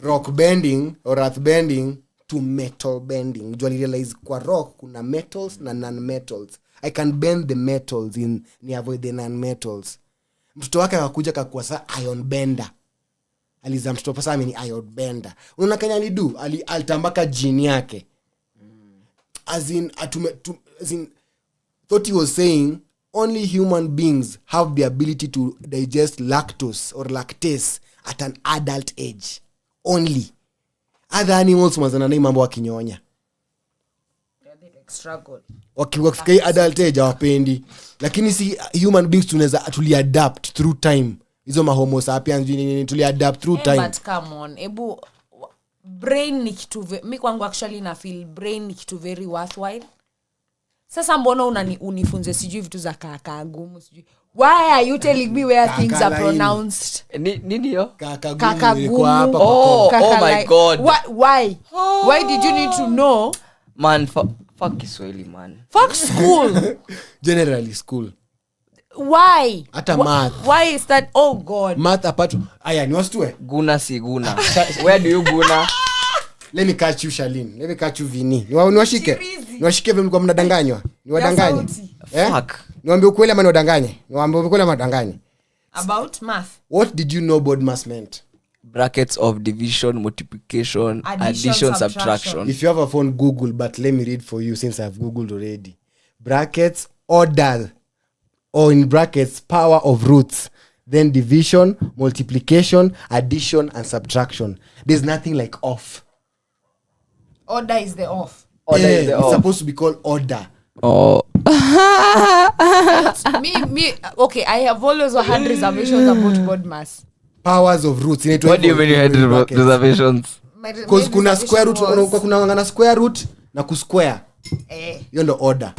rock bending or earth bending to metal bending. Unajua realize kwa rock kuna metals na non-metals. I can bend the metals ni avoid the non-metals. Mtoto wake akakuja akakuwa saa iron bender. Aliza mtoto pasa ameni iron bender. Unaona kanya alidu? Alitambaka gene yake. As in thought he was saying only human beings have the ability to digest lactose or lactase at an adult age. Only. Other animals mazana na mambo wakinyonya. They struggle. Wakifika adult age hawapendi. Lakini si human beings tunaweza adapt through time hizo mahomo sapiens nini tuliadapt through time. But come on, brain ni kitu mi kwangu actually na feel brain ni kitu very worthwhile. Sasa mbona unifunze sijui vitu za kaka gumu sijui. Why are you telling me where things are pronounced? Nini yo? Kaka gumu hapa. Oh my god. Why? Why did you need to know? Man, fuck Kiswahili, man. Fuck school. Generally school. Why? Hata math. Why is that? Oh god. Math apart. Aya, niwastue. Guna si guna. Where do you guna? Let me catch you, Shalin. Let me catch you, Vini. Niwashike. Niwashike vile mlikuwa mnadanganywa. Niwadanganye. Fuck. Niwaambie ukweli ama niwadanganye? Niwaambie ukweli ama niwadanganye? About math. What did you know about math meant? Brackets of division, multiplication, addition, subtraction. If you have a phone, Google, but let me read for you since I've Googled already. Brackets, order, or in brackets, power of roots. Then division, multiplication, addition, and subtraction. There's nothing like off. Order is the off. Order is the it's off. supposed to be called order. Oh. me okay, I have always had reservations about God mass. Powers of roots. What do you mean you had reservations? Because kuna square root, kuna square root na kusquare. Hiyo ndo order.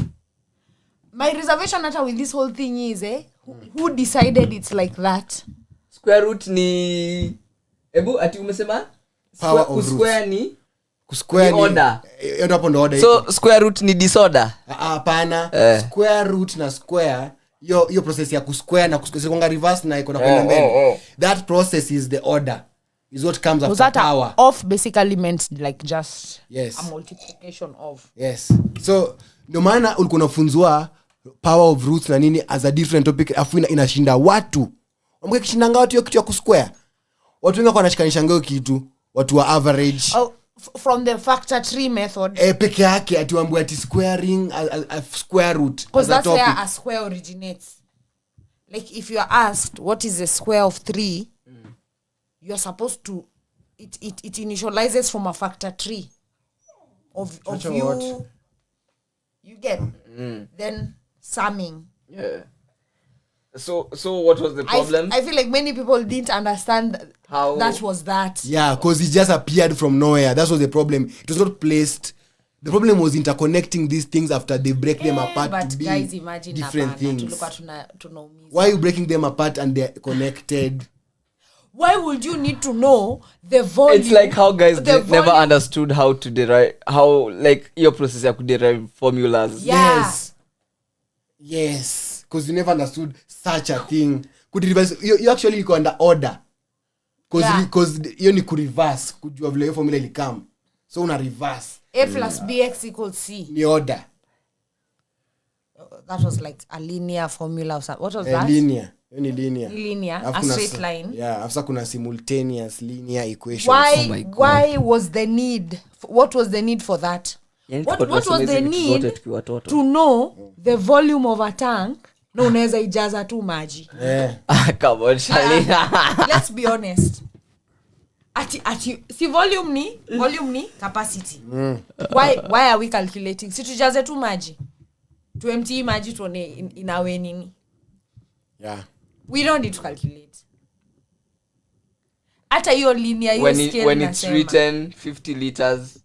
My reservation hata with this whole thing is who decided it's like that? Square root ni ati umesema Power of square ni kusquare ni order. Hiyo hapo ndo order. So square root ni disorder. Hapana. Square root na square hiyo process ya kusquare na kusquare reverse na iko na kwenda mbele. That process is the order. Is what comes after power. Off basically meant like just yes. A multiplication of. Yes. So ndio maana ulikuwa unafunzwa power of roots na nini as a different topic afu inashinda watu. Wamke kishindanga watu hiyo kitu ya kusquare. Watu wengi wanashikanisha ngao kitu. Watu wa average. From the factor tree method. Peke yake ati waambie ati squaring a square root. Because that's where a square originates. Like if you are asked what is the square of 3, you are supposed to it initializes from a factor tree of you what? You get then summing. Yeah. So what was the problem? I feel like many people didn't understand how that was that. Yeah, because it just appeared from nowhere. That was the problem. It was not placed. The problem was interconnecting these things after they break them apart but to be guys, imagine different things. Tunaumiza. Why are you breaking them apart and they're connected? Why would you need to know the volume? It's like how guys never understood how to derive, how like your process you could derive formulas. Yeah. Yes. Because you never understood such a thing. Could reverse you actually go under order. Because you need to reverse. Could you have like formula will come. So una reverse. A plus bx equals c. Ni order. That was like a linear formula or something. What was that? Linear. Linear. Linear. A straight line. Yeah. After kuna simultaneous linear equations. Why was the need? What was the need for that? What was the need to know the volume of a tank? No, unaweza ijaza tu maji. Come on, Shalina. Let's be honest. Ati si volume ni capacity. Why are we calculating? Si tujaze tu maji. To empty maji tuone inawe nini. Yeah. We don't need to calculate. Hata hiyo linear hiyo scale when it's written 50 liters.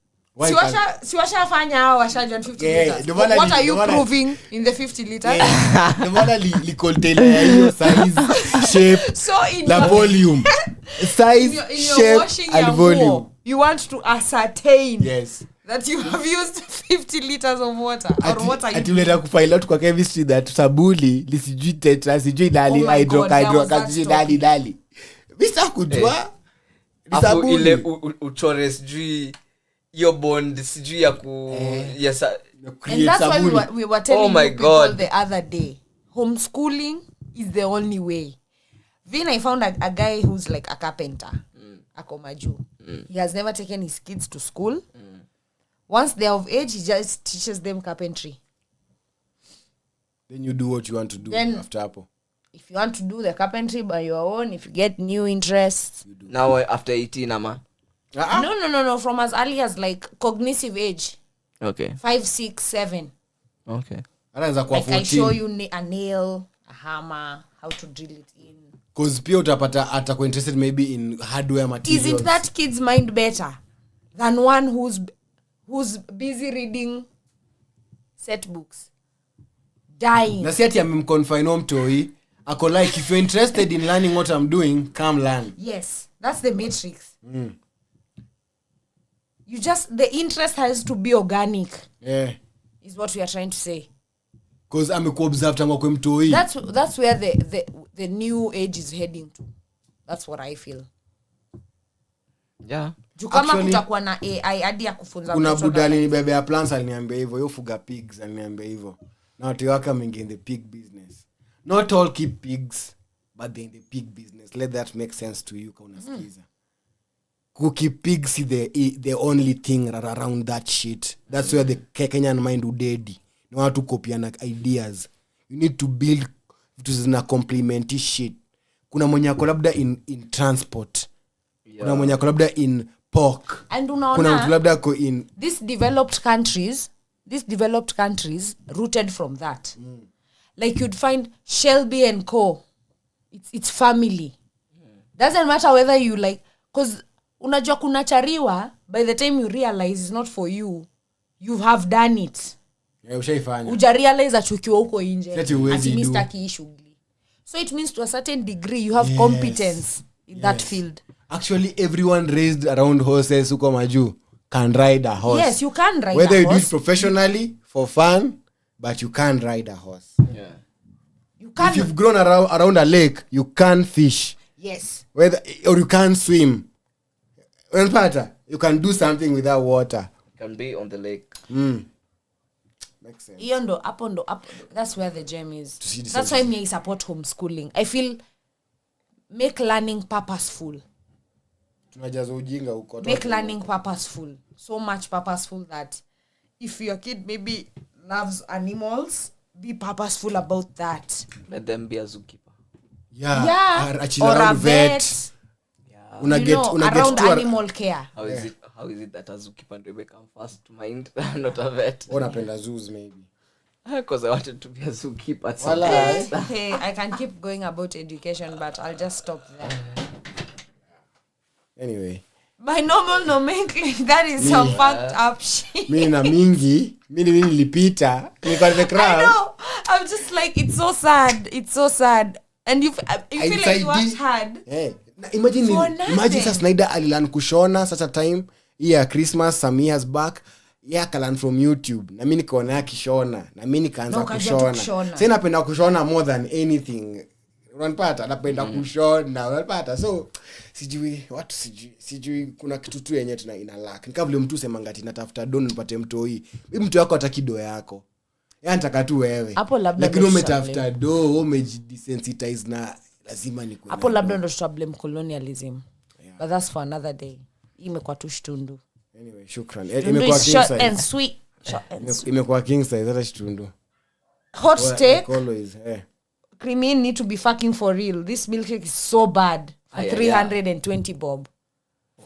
Si washafanya hao washajua 50 liters. What are you proving in the 50 liters? The model li container hiyo size, shape, so in the volume. Size, shape and volume. You want to ascertain that you have used 50 liters of water. Or what are you doing? Kufail out kwa chemistry that sabuli lisijui tetra sijui dali hydro dali. Bisa kujua. Afu ile uchore sijui your bond sijui ya ku yes and that's why we were telling people the other day, homeschooling is the only way. Then I found a guy who's like a carpenter. Akomaju. He has never taken his kids to school. Once they're of age, he just teaches them carpentry. Then you do what you want to do after Apple. If you want to do the carpentry by your own, if you get new interests. You do. Now after 18, ama? No. From as early as like cognitive age. Okay. 5, 6, 7. Okay. Like 14. I show you a nail, a hammer, how to drill it in. cause pia utapata atakuwa interested maybe in hardware materials. Isn't that kid's mind better than one who's busy reading set books, dying? Na si ati amemconfine mtoi ako like if you're interested in learning what I'm doing, come learn. Yes, that's the matrix. You just, the interest has to be organic. Yeah, is what we are trying to say. cause amekuwa observed tangu kwa mtoi. That's where the new age is heading to. That's what I feel. Yeah. Juu kama Actually, kutakuwa na AI hadi ya kufunza kuna mtoto buda na- alinibebea plants aliniambia hivyo, yo fuga pigs aliniambia hivyo. Na watu wake wameingia in the pig business. Not all keep pigs, but they're in the pig business. Let that make sense to you kama unasikiza. Kukeep pigs is the only thing around that shit. That's where the Kenyan mind udedi. Ni watu kopiana ideas. You need to build vitu zina complement shit. Kuna mwenye ako labda in transport. Kuna mwenye ako labda in pork. And Kuna unaona mtu labda ako in these developed countries rooted from that. Like you'd find Shelby and Co. It's family. Doesn't matter whether you like, cause unajua kuna chariwa, by the time you realize it's not for you, you have done it. ushaifanya. Uja realize achukiwa huko nje. Ati huwezi Ati do. Mr. Kii shughuli. So it means to a certain degree you have competence in that field. Actually, everyone raised around horses huko maju can ride a horse. Yes, you can ride Whether a you do horse. it professionally for fun, but you can ride a horse. Yeah. You can. If you've grown around a lake, you can fish. Yes. Or you can swim. Unapata, you can do something without water. Can be on the lake. Makes sense. Hiyo ndo hapo that's where the gem is. see the That's why me I support homeschooling. I feel make learning purposeful. Tunajaza ujinga huko. Make learning purposeful. So much purposeful that if your kid maybe loves animals, be purposeful about that. Let them be a zookeeper. Yeah. Or a vet. Una You get know, una get around to animal care. How is it that a zookeeper ndio become first to mind, not a vet? unapenda zoos maybe. Because I wanted to be a zookeeper at some Wala. point. Hey, I can keep going about education, but I'll just stop there. Anyway, By normal nomenclature, that is some fucked up shit. mimi na mingi, mimi nilipita, niko the I crowd. know. I'm just like, it's so sad. It's so sad. And you feel like you worked hard. Eh, na imagine For nothing. sasa Snyder alilan kushona such a time ya Christmas some years back. Yeah, akalan from YouTube. Na mimi nikaona akishona. Na mimi nikaanza Na ukaanza tu kushona. kushona. Sasa napenda kushona more than anything. Unanipata? Napenda kushona. Unanipata? So sijui kuna kitu tu yenye tuna ina lack. Ni kama vile mtu sema ngati natafuta don nipate mtoi. Mimi mtu wako hataki do yako. Yeye anataka tu wewe. Hapo labda Lakini ndo umetafuta do, umejidesensitize na lazima ni Hapo labda ndo tutablame colonialism. But that's for another day. Imekuwa tu shtundu. Anyway, shukran. Shtundu Imekuwa is king short size. and sweet. Short and sweet. Imekuwa king size hata shtundu. Hot steak. Like always. Creamy need to be fucking for real. This milkshake is so bad. For Yeah, 320 bob.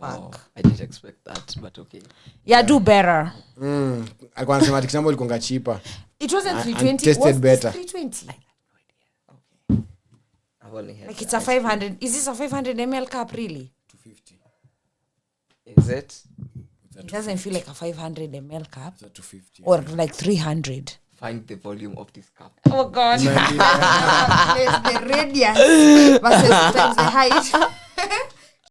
Fuck. Oh, I didn't expect that, but okay. Yeah, do better. Alikuwa anasema ati kitambo ilikuwa cheaper. It wasn't And 320. tasted Was better. this 320? I've only had Like it's a 500. Is this a 500 ml cup really? 250. Is it? It doesn't feel like a 500 ml cup. It's 250. Or like 300. Find the volume of this cup. Oh god. The radius versus times the height.